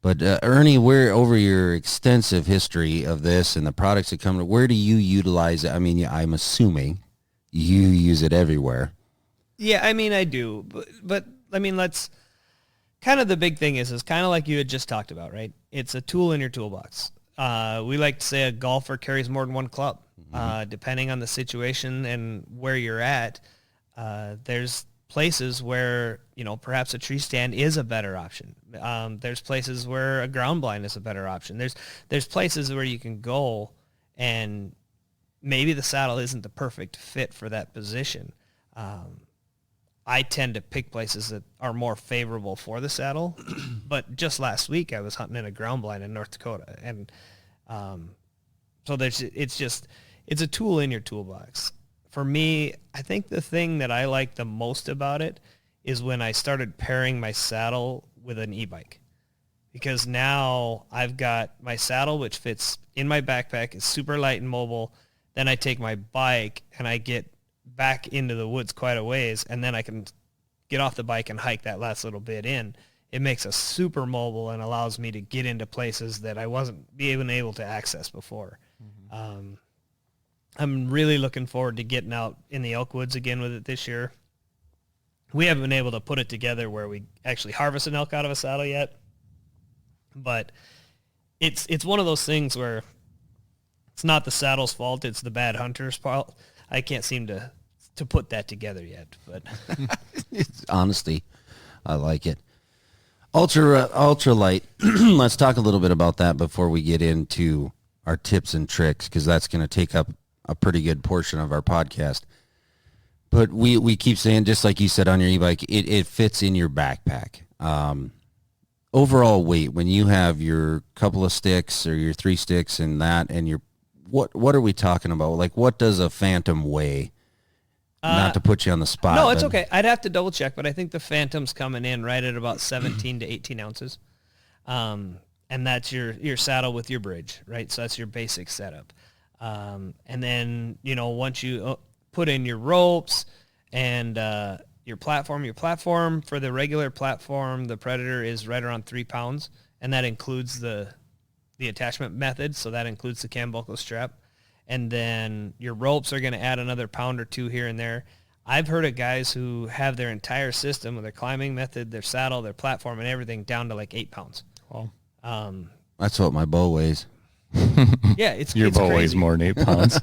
But Ernie, over your extensive history of this and the products that come, where do you utilize it? I'm assuming you use it everywhere.
Yeah, I do. But let's kind of the big thing is kind of like you had just talked about, right? It's a tool in your toolbox. We like to say a golfer carries more than one club, depending on the situation and where you're at. There's places where, perhaps a tree stand is a better option. There's places where a ground blind is a better option. There's places where you can go and maybe the saddle isn't the perfect fit for that position. I tend to pick places that are more favorable for the saddle. But just last week I was hunting in a ground blind in North Dakota. And so it's a tool in your toolbox. For me, I think the thing that I like the most about it is when I started pairing my saddle with an e-bike. Because now I've got my saddle, which fits in my backpack, is super light and mobile. Then I take my bike and I get back into the woods quite a ways, and then I can get off the bike and hike that last little bit in. It makes us super mobile and allows me to get into places that I wasn't even able to access before. I'm really looking forward to getting out in the elk woods again with it this year. We haven't been able to put it together where we actually harvest an elk out of a saddle yet, but it's one of those things where it's not the saddle's fault, it's the bad hunter's fault. I can't seem to to put that together yet, but
It's honesty. I like it. Ultralight. Let's talk a little bit about that before we get into our tips and tricks, because that's going to take up a pretty good portion of our podcast. But we keep saying, just like you said on your e-bike, it fits in your backpack. Overall weight, when you have your couple of sticks or your 3 sticks and that, and your what are we talking about? Like, what does a Phantom weigh? Not to put you on the spot.
no, it's okay. I'd have to double check, but I think the Phantom's coming in right at about 17 to 18 ounces. And that's your saddle with your bridge, right? So that's your basic setup. And then, once you put in your ropes and your platform for the regular platform, the Predator is right around 3 pounds, and that includes the attachment method. So that includes the cam buckle strap. And then your ropes are going to add another pound or 2 here and there. I've heard of guys who have their entire system with their climbing method, their saddle, their platform, and everything down to like 8 pounds.
Wow.
That's what my bow weighs.
Yeah, it's
Your
it's
bow
crazy.
weighs more than 8 pounds.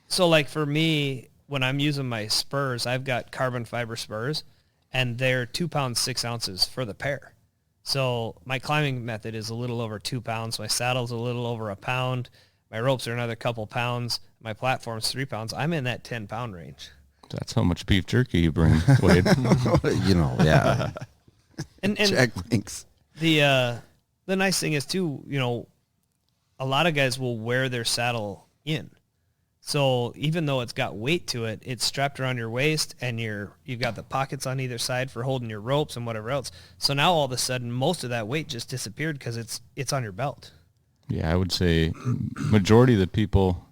So like for me, when I'm using my spurs, I've got carbon fiber spurs, and they're 2 pounds 6 ounces for the pair. So my climbing method is a little over 2 pounds. My saddle's a little over a pound. My ropes are another couple pounds. My platform's 3 pounds. I'm in that 10-pound range.
That's how much beef jerky you bring, Wade.
Yeah.
And
Check links.
the nice thing is too, a lot of guys will wear their saddle in. So even though it's got weight to it, it's strapped around your waist, and you've got the pockets on either side for holding your ropes and whatever else. So now all of a sudden, most of that weight just disappeared because it's on your belt.
Yeah, I would say majority of the people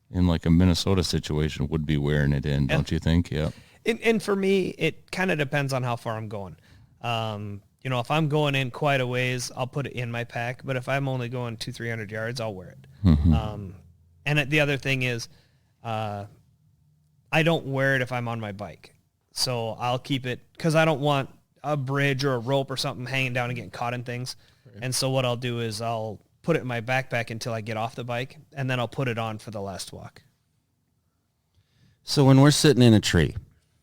in like a Minnesota situation would be wearing it in, don't you think? Yeah.
And for me, it kind of depends on how far I'm going. If I'm going in quite a ways, I'll put it in my pack. But if I'm only going 200-300 yards, I'll wear it. And the other thing is, I don't wear it if I'm on my bike. So I'll keep it because I don't want a bridge or a rope or something hanging down and getting caught in things. Right. And so what I'll do is I'll put it in my backpack until I get off the bike, and then I'll put it on for the last walk.
So when we're sitting in a tree,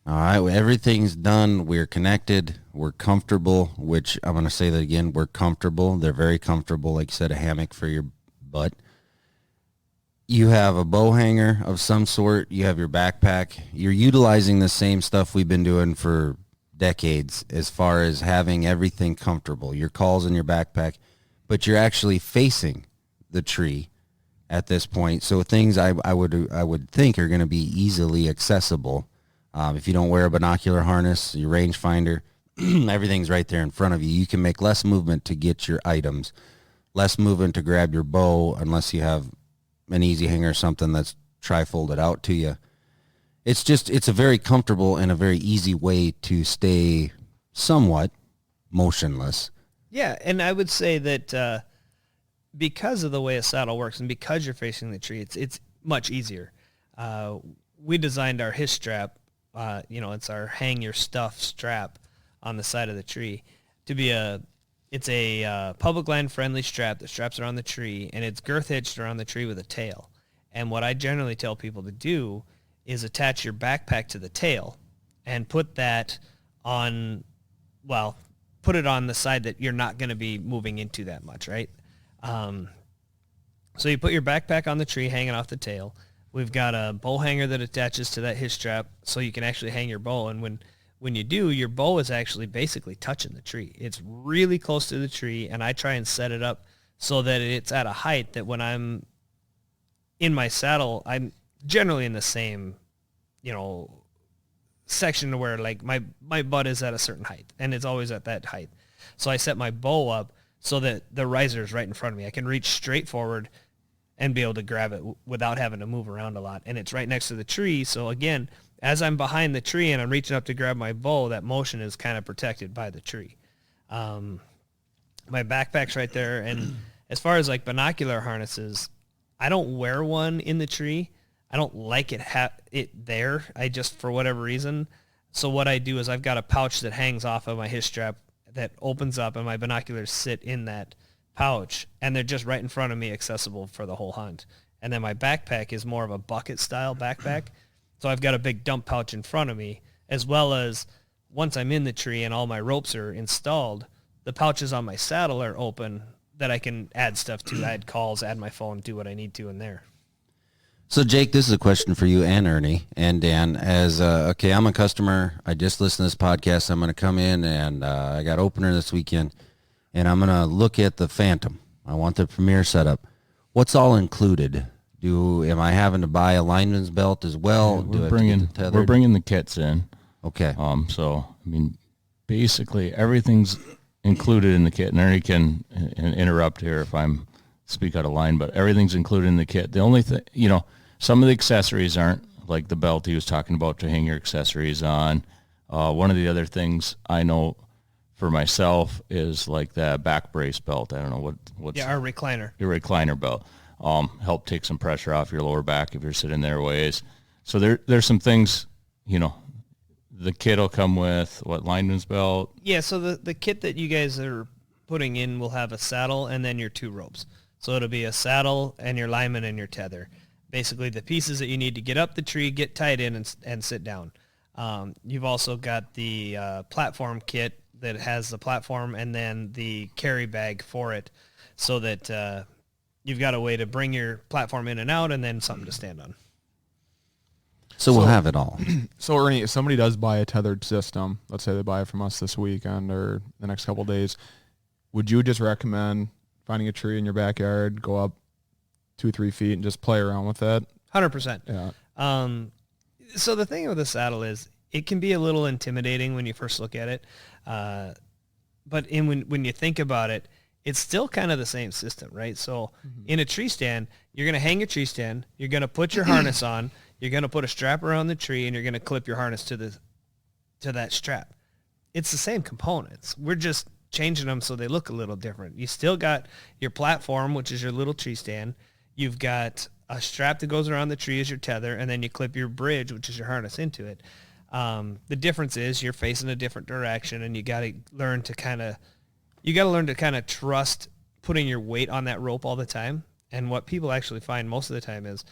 all right, everything's done, we're connected, we're comfortable, which I'm going to say that again, we're comfortable. They're very comfortable, like you said, a hammock for your butt. You have a bow hanger of some sort, you have your backpack. You're utilizing the same stuff we've been doing for decades as far as having everything comfortable. Your call's in your backpack, but you're actually facing the tree at this point. So things I would think are going to be easily accessible. If you don't wear a binocular harness, your rangefinder, everything's right there in front of you. You can make less movement to get your items, less movement to grab your bow unless you have an easy hanger or something that's tri-folded out to you. It's a very comfortable and a very easy way to stay somewhat motionless.
Yeah, and I would say that because of the way a saddle works and because you're facing the tree, it's much easier. We designed our his strap, it's our hang your stuff strap on the side of the tree to be it's a public land friendly strap that straps around the tree, and it's girth hitched around the tree with a tail. And what I generally tell people to do is attach your backpack to the tail and put that on, put it on the side that you're not going to be moving into that much, right? So you put your backpack on the tree hanging off the tail. We've got a bow hanger that attaches to that his strap so you can actually hang your bow. And when you do, your bow is actually basically touching the tree. It's really close to the tree, and I try and set it up so that it's at a height that when I'm in my saddle, I'm generally in the same, section where like my butt is at a certain height, and it's always at that height. So I set my bow up so that the riser is right in front of me. I can reach straight forward and be able to grab it without having to move around a lot. And it's right next to the tree. So again, as I'm behind the tree and I'm reaching up to grab my bow, that motion is kind of protected by the tree. My backpack's right there. And as far as like binocular harnesses, I don't wear one in the tree. I don't like it there. I just, for whatever reason. So what I do is I've got a pouch that hangs off of my his strap that opens up, and my binoculars sit in that pouch, and they're just right in front of me, accessible for the whole hunt. And then my backpack is more of a bucket style backpack, So I've got a big dump pouch in front of me, as well as once I'm in the tree and all my ropes are installed, the pouches on my saddle are open that I can add stuff to, add calls, add my phone, do what I need to in there.
So, Jake, this is a question for you and Ernie and Dan. Okay, I'm a customer. I just listened to this podcast. I'm going to come in, and I got opener this weekend, and I'm going to look at the Phantom. I want the Premier setup. What's all included? Am I having to buy a lineman's belt as well?
We're bringing the kits in.
Okay.
So, I mean, basically everything's included in the kit, and Ernie can interrupt here if I'm speak out of line, but everything's included in the kit. The only thing, some of the accessories aren't, like the belt he was talking about to hang your accessories on. One of the other things I know for myself is like that back brace belt. I don't know what's
our recliner.
Your recliner belt. Help take some pressure off your lower back if you're sitting there ways. So there's some things, the kit will come with lineman's belt.
Yeah, so the kit that you guys are putting in will have a saddle and then your 2 ropes. So it'll be a saddle and your lineman and your tether. Basically the pieces that you need to get up the tree, get tied in and sit down. You've also got the platform kit that has the platform and then the carry bag for it, so that you've got a way to bring your platform in and out and then something to stand on.
So we'll have it all.
So, Ernie, if somebody does buy a tethered system, let's say they buy it from us this weekend or the next couple of days, would you just recommend finding a tree in your backyard, go up 2-3 feet and just play around with that?
100%.
Yeah.
So the thing with the saddle is it can be a little intimidating when you first look at it. But when you think about it, it's still kind of the same system, right? So in a tree stand, you're going to hang your tree stand, you're going to put your harness on, you're going to put a strap around the tree, and you're going to clip your harness to that strap. It's the same components. We're just changing them so they look a little different. You still got your platform, which is your little tree stand. You've got a strap that goes around the tree as your tether, and then you clip your bridge, which is your harness, into it. The difference is you're facing a different direction, and you got to learn to kind of trust putting your weight on that rope all the time. And what people actually find most of the time is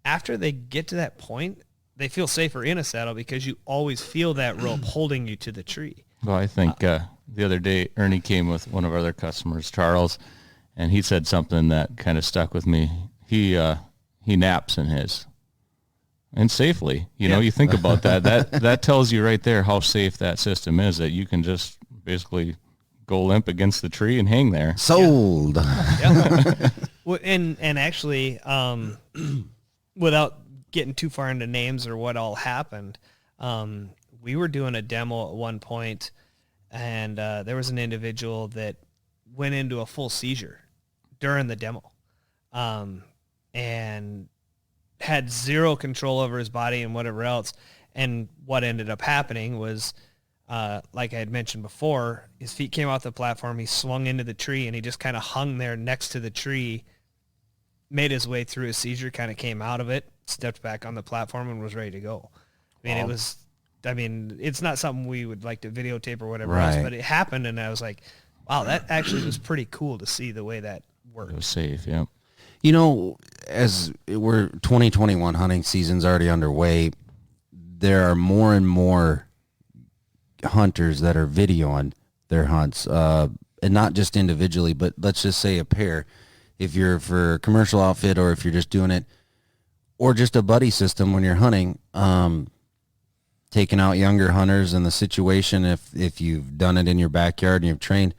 after they get to that point, they feel safer in a saddle because you always feel that rope holding you to the tree.
Well, I think the other day Ernie came with one of our other customers, Charles, and he said something that kind of stuck with me. He naps in his, and safely. You think about that. That tells you right there how safe that system is, that you can just basically go limp against the tree and hang there.
Sold.
Yeah. Well, and actually, without getting too far into names or what all happened, we were doing a demo at one point, and there was an individual that went into a full seizure during the demo, and had zero control over his body and whatever else. And what ended up happening was, like I had mentioned before, his feet came off the platform, he swung into the tree, and he just kind of hung there next to the tree, made his way through his seizure, kind of came out of it, stepped back on the platform, and was ready to go. I mean, it's not something we would like to videotape or whatever else, but it happened, and I was like, wow, that actually was pretty cool to see the way that worked.
It was safe, yeah.
As we're 2021 hunting season's already underway, there are more and more hunters that are videoing their hunts, and not just individually, but let's just say a pair. If you're for a commercial outfit, or if you're just doing it, or just a buddy system when you're hunting, taking out younger hunters in the situation, if you've done it in your backyard and you've trained,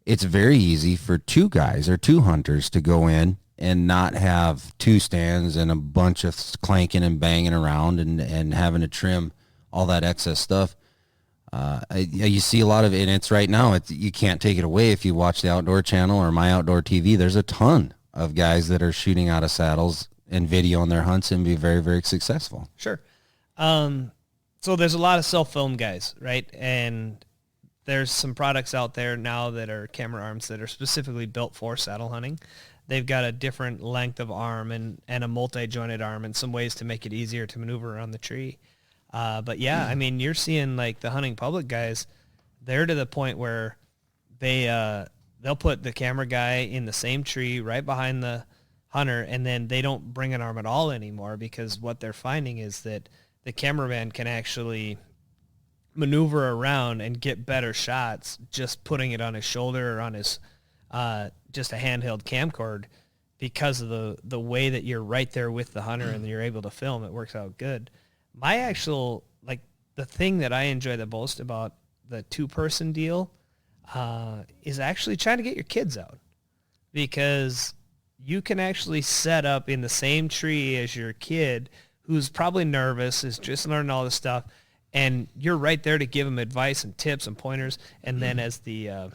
it's very easy for 2 guys or 2 hunters to go in and not have 2 stands and a bunch of clanking and banging around and having to trim all that excess stuff. You see a lot of it, and it's right now. You can't take it away. If you watch the Outdoor Channel or My Outdoor TV, there's a ton of guys that are shooting out of saddles and video on their hunts and be very, very successful.
Sure. So there's a lot of self-film guys, right? And there's some products out there now that are camera arms that are specifically built for saddle hunting. They've got a different length of arm and a multi-jointed arm and some ways to make it easier to maneuver around the tree. But yeah, I mean, you're seeing like the hunting public guys, they're to the point where they'll put the camera guy in the same tree right behind the hunter, and then they don't bring an arm at all anymore, because what they're finding is that the cameraman can actually maneuver around and get better shots just putting it on his shoulder or on his just a handheld camcord, because of the way that you're right there with the hunter and you're able to film. It works out good. My actual, like, the thing that I enjoy the most about the 2-person deal is actually trying to get your kids out, because you can actually set up in the same tree as your kid who's probably nervous, is just learning all this stuff, and you're right there to give them advice and tips and pointers. And then as the,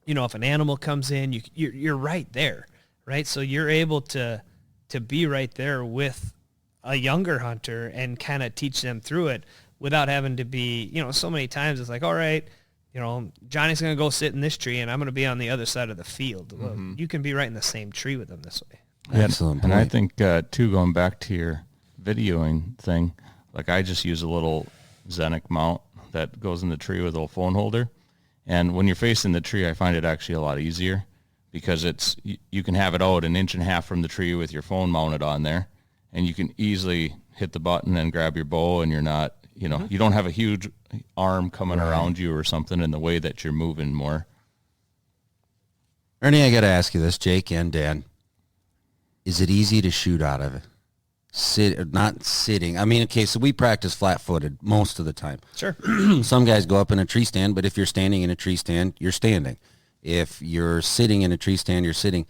if an animal comes in, you're right there, right? So you're able to be right there with a younger hunter and kind of teach them through it without having to be, so many times it's like, all right, Johnny's going to go sit in this tree and I'm going to be on the other side of the field. Well, you can be right in the same tree with them this way.
Excellent
And
point.
I think, too, going back to your videoing thing, like I just use a little Zenic mount that goes in the tree with a little phone holder. And when you're facing the tree, I find it actually a lot easier, because you can have it out 1.5 inches from the tree with your phone mounted on there, and you can easily hit the button and grab your bow, and you're not, you don't have a huge arm coming around you or something in the way that you're moving more.
Ernie, I got to ask you this, Jake and Dan. Is it easy to shoot out of it? Not sitting. I mean, okay, so we practice flat-footed most of the time.
Sure.
Some guys go up in a tree stand, but if you're standing in a tree stand, you're standing. If you're sitting in a tree stand, you're sitting.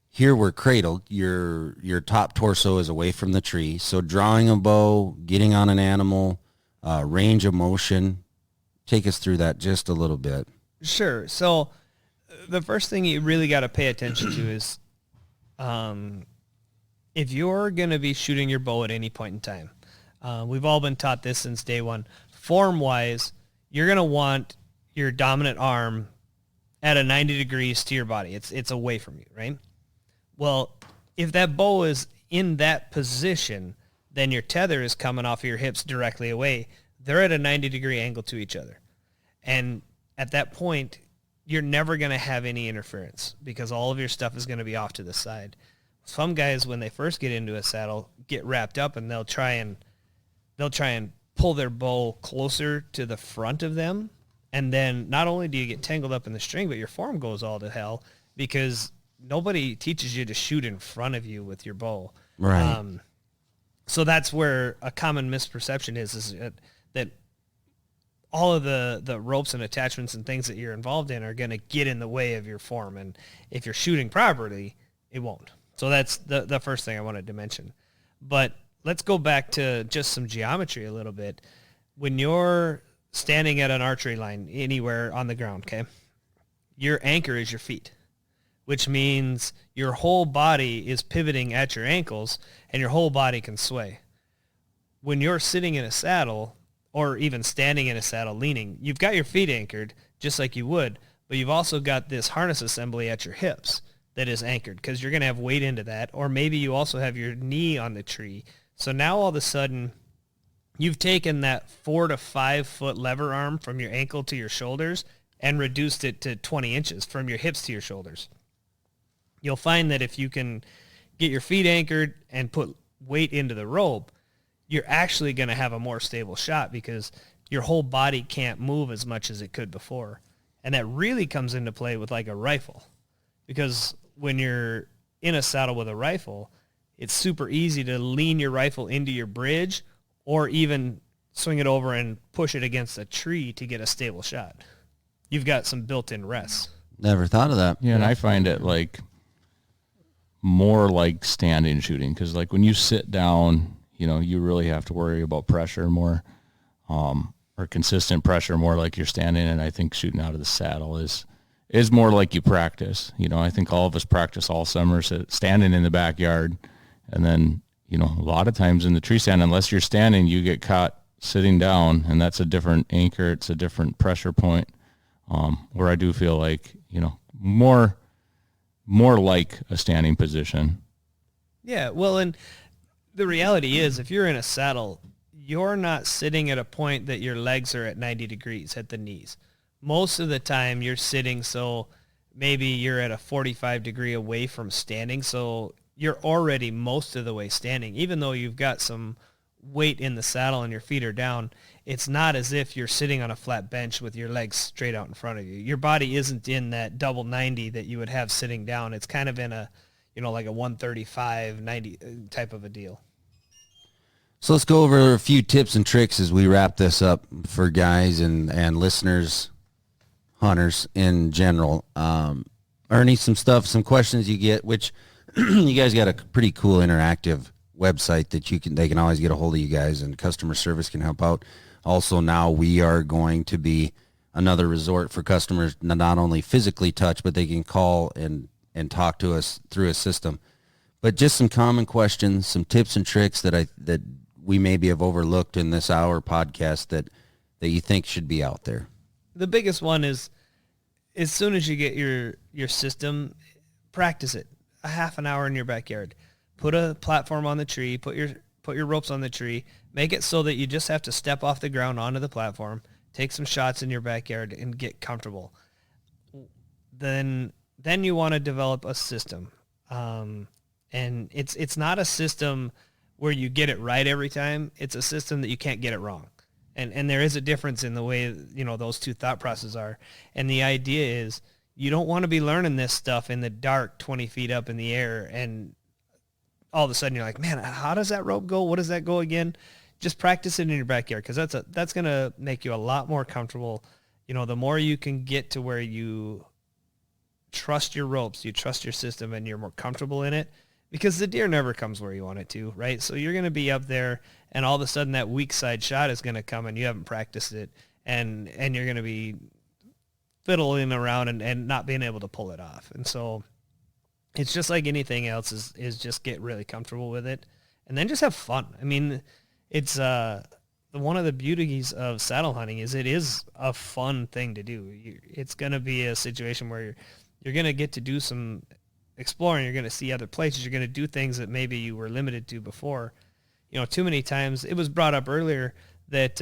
Here we're cradled. Your top torso is away from the tree. So drawing a bow, getting on an animal, range of motion. Take us through that just a little bit.
Sure. So the first thing you really got to pay attention to is if you're going to be shooting your bow at any point in time, we've all been taught this since day one. Form-wise, you're going to want your dominant arm at a 90 degrees to your body. It's away from you, right? Well, if that bow is in that position, then your tether is coming off of your hips directly away. They're at a 90-degree angle to each other. And at that point, you're never going to have any interference, because all of your stuff is going to be off to the side. Some guys, when they first get into a saddle, get wrapped up, and they'll try and pull their bow closer to the front of them. And then not only do you get tangled up in the string, but your form goes all to hell, because nobody teaches you to shoot in front of you with your bow.
Right.
So that's where a common misperception is that all of the ropes and attachments and things that you're involved in are going to get in the way of your form. And if you're shooting properly, it won't. So that's the first thing I wanted to mention. But let's go back to just some geometry a little bit. When you're standing at an archery line anywhere on the ground, okay, your anchor is your feet, which means your whole body is pivoting at your ankles and your whole body can sway. When you're sitting in a saddle or even standing in a saddle leaning, you've got your feet anchored just like you would, but you've also got this harness assembly at your hips that is anchored, because you're going to have weight into that. Or maybe you also have your knee on the tree. So now all of a sudden you've taken that 4 to 5 foot lever arm from your ankle to your shoulders and reduced it to 20 inches from your hips to your shoulders. You'll find that if you can get your feet anchored and put weight into the rope, you're actually going to have a more stable shot, because your whole body can't move as much as it could before. And that really comes into play with like a rifle, because when you're in a saddle with a rifle, it's super easy to lean your rifle into your bridge or even swing it over and push it against a tree to get a stable shot. You've got some built-in rests.
Never thought of that.
Yeah, and I find it like more like standing shooting, because like when you sit down, you really have to worry about pressure more, or consistent pressure more like you're standing. And I think shooting out of the saddle is more like you practice. I think all of us practice all summer standing in the backyard, and then a lot of times in the tree stand, unless you're standing, you get caught sitting down, and that's a different anchor. It's a different pressure point. Where I do feel like more like a standing position.
Yeah, well, and the reality is, if you're in a saddle, you're not sitting at a point that your legs are at 90 degrees at the knees. Most of the time you're sitting, so maybe you're at a 45 degree away from standing, so you're already most of the way standing. Even though you've got some weight in the saddle and your feet are down, it's not as if you're sitting on a flat bench with your legs straight out in front of you. Your body isn't in that double 90 that you would have sitting down. It's kind of in a, like a 135, 90 type of a deal.
So let's go over a few tips and tricks as we wrap this up for guys and listeners, hunters in general. Ernie, some questions you get, which you guys got a pretty cool interactive website that they can always get a hold of you guys, and customer service can help out. Also, now we are going to be another resort for customers to not only physically touch, but they can call and talk to us through a system. But just some common questions, some tips and tricks that we maybe have overlooked in this hour podcast that you think should be out there.
The biggest one is, as soon as you get your system, practice it. A half an hour in your backyard. Put a platform on the tree, put your ropes on the tree, make it so that you just have to step off the ground onto the platform, take some shots in your backyard and get comfortable. Then you want to develop a system. And it's not a system where you get it right every time. It's a system that you can't get it wrong. And there is a difference in the way, those two thought processes are. And the idea is you don't want to be learning this stuff in the dark 20 feet up in the air, and all of a sudden you're like, man, how does that rope go? What does that go again? Just practice it in your backyard, because that's going to make you a lot more comfortable. The more you can get to where you trust your ropes, you trust your system, and you're more comfortable in it, because the deer never comes where you want it to, right? So you're going to be up there, and all of a sudden that weak side shot is going to come, and you haven't practiced it, and you're going to be fiddling around and not being able to pull it off. And so it's just like anything else, is just get really comfortable with it, and then just have fun. I mean, it's one of the beauties of saddle hunting is it is a fun thing to do. It's going to be a situation where you're going to get to do some exploring. You're going to see other places. You're going to do things that maybe you were limited to before. Too many times, it was brought up earlier that,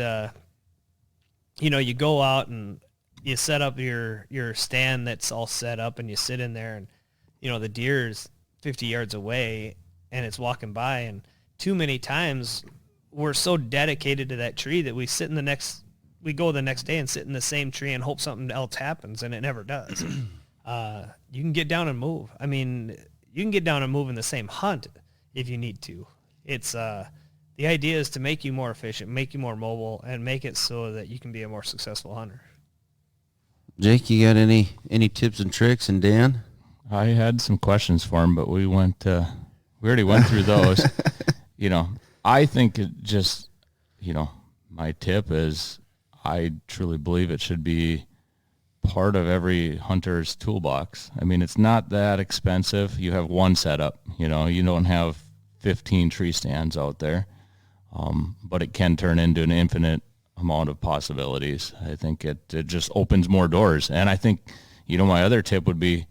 you go out and you set up your stand that's all set up, and you sit in there, and, the deer's 50 yards away and it's walking by. And too many times we're so dedicated to that tree that we go the next day and sit in the same tree and hope something else happens, and it never does. You can get down and move. I mean, you can get down and move in the same hunt if you need to. It's the idea is to make you more efficient, make you more mobile, and make it so that you can be a more successful hunter.
Jake, you got any tips and tricks? And Dan?
I had some questions for him, but we already went through those. I think it just, my tip is I truly believe it should be part of every hunter's toolbox. I mean, it's not that expensive. You have one setup, you don't have 15 tree stands out there, but it can turn into an infinite amount of possibilities. I think it just opens more doors. And I think, my other tip would be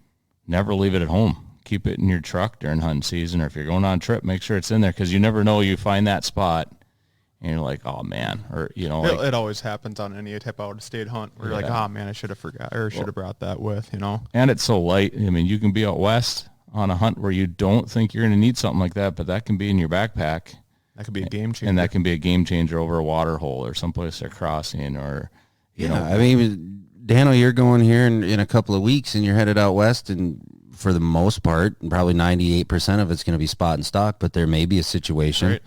never leave it at home. Keep it in your truck during hunting season, or if you're going on a trip, make sure it's in there, because you never know, you find that spot and you're like, oh man, or
it always happens on any type of out-of-state hunt where you're like, oh man, I should have forgot, or should have brought that with,
And it's so light. I mean, you can be out west on a hunt where you don't think you're going to need something like that, but that can be in your backpack.
That could be a game changer.
And that can be a game changer over a water hole or someplace they're crossing, or
I mean, Dano, you're going here in a couple of weeks, and you're headed out west, and for the most part, probably 98% of it's going to be spot and stock, but there may be a situation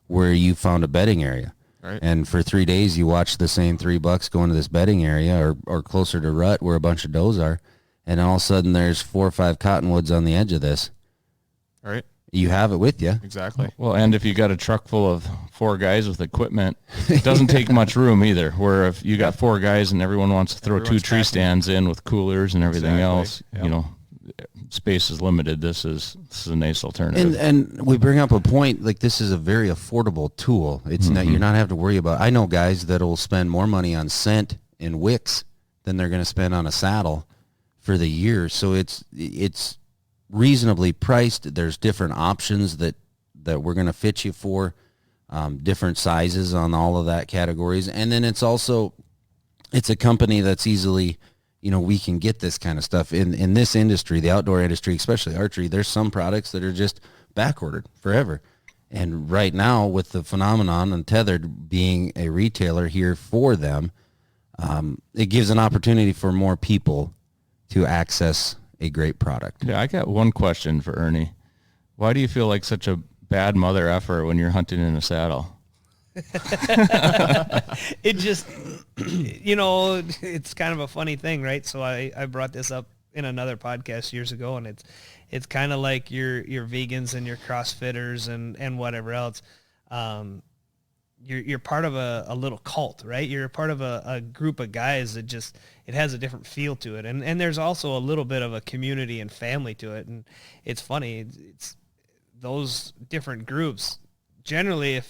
where you found a bedding area.
Right.
And for 3 days, you watch the same 3 bucks go into this bedding area or closer to rut where a bunch of does are. And all of a sudden there's 4 or 5 cottonwoods on the edge of this.
All right.
You have it with you.
Exactly.
Well, and if you got a truck full of 4 guys with equipment, it doesn't take much room either. Where if you got 4 guys and everyone wants to throw 2 tree stands in with coolers and everything else, space is limited. This is a nice alternative.
And we bring up a point, like, this is a very affordable tool. It's not, you're not having to worry about. I know guys that will spend more money on scent and wicks than they're going to spend on a saddle for the year. So it's reasonably priced. There's different options that we're going to fit you for, different sizes on all of that categories. And then it's a company that's easily, we can get this kind of stuff in this industry, the outdoor industry, especially archery. There's some products that are just backordered forever. And right now, with the phenomenon and Tethered being a retailer here for them, it gives an opportunity for more people to access a great product.
Yeah, I got one question for Ernie. Why do you feel like such a bad mother effer when you're hunting in a saddle?
It just, it's kind of a funny thing, right? So I brought this up in another podcast years ago, and it's kind of like your vegans and your CrossFitters and whatever else. You're part of a little cult, right? You're a part of a group of guys that just, it has a different feel to it. And there's also a little bit of a community and family to it. And it's funny. It's those different groups. Generally,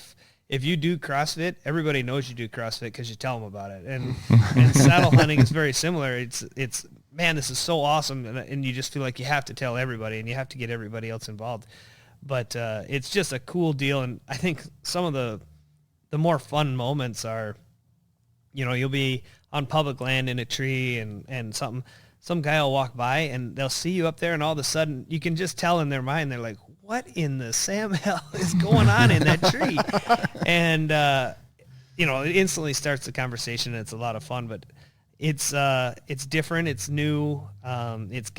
if you do CrossFit, everybody knows you do CrossFit because you tell them about it. And saddle hunting is very similar. It's man, this is so awesome. And you just feel like you have to tell everybody and you have to get everybody else involved. But it's just a cool deal. And I think some of the more fun moments are, you'll be on public land in a tree and some guy will walk by and they'll see you up there, and all of a sudden you can just tell in their mind, they're like, what in the Sam hell is going on in that tree? And, it instantly starts the conversation, and it's a lot of fun, but it's different. It's new. It's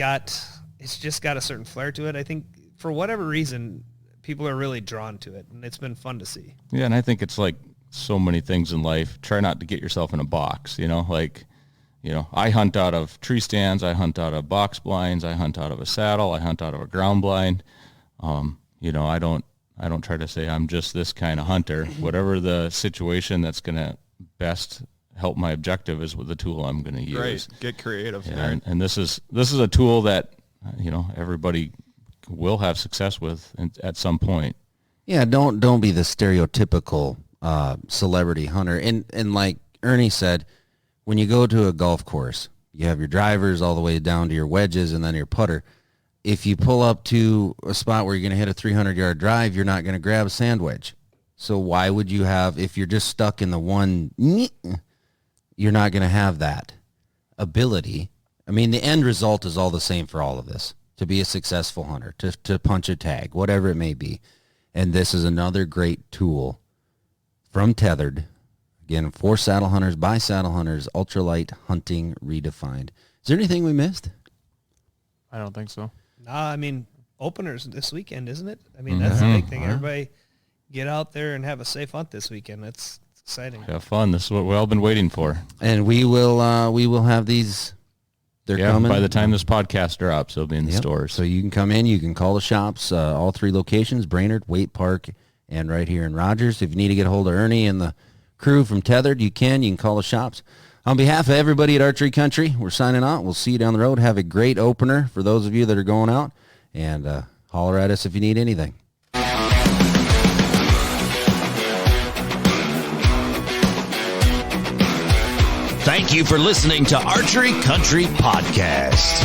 just got a certain flair to it. I think for whatever reason, people are really drawn to it, and it's been fun to see.
Yeah, and I think it's like so many things in life. Try not to get yourself in a box, I hunt out of tree stands, I hunt out of box blinds, I hunt out of a saddle, I hunt out of a ground blind. I don't try to say I'm just this kind of hunter. Whatever the situation that's going to best help my objective is with the tool I'm going to use.
Great. Get creative.
Yeah, and this is a tool that, everybody will have success with at some point.
Yeah, don't be the stereotypical celebrity hunter. And like Ernie said, when you go to a golf course, you have your drivers all the way down to your wedges and then your putter. If you pull up to a spot where you're going to hit a 300-yard drive, you're not going to grab a sand wedge. So why would you have, if you're just stuck in the one, you're not going to have that ability. I mean, the end result is all the same for all of this. To be a successful hunter, to punch a tag, whatever it may be. And this is another great tool from Tethered. Again, for saddle hunters, by saddle hunters, ultralight hunting redefined. Is there anything we missed?
I don't think so.
I mean, openers this weekend, isn't it? I mean, that's the big thing. Everybody get out there and have a safe hunt this weekend. It's exciting.
Have fun. This is what we've all been waiting for.
And we will have these. They're coming.
By the time this podcast drops, they'll be in the stores.
So you can come in. You can call the shops, all three locations, Brainerd, Waite Park, and right here in Rogers. If you need to get a hold of Ernie and the crew from Tethered, you can call the shops. On behalf of everybody at Archery Country, we're signing out. We'll see you down the road. Have a great opener for those of you that are going out, and holler at us if you need anything.
Thank you for listening to Archery Country Podcast.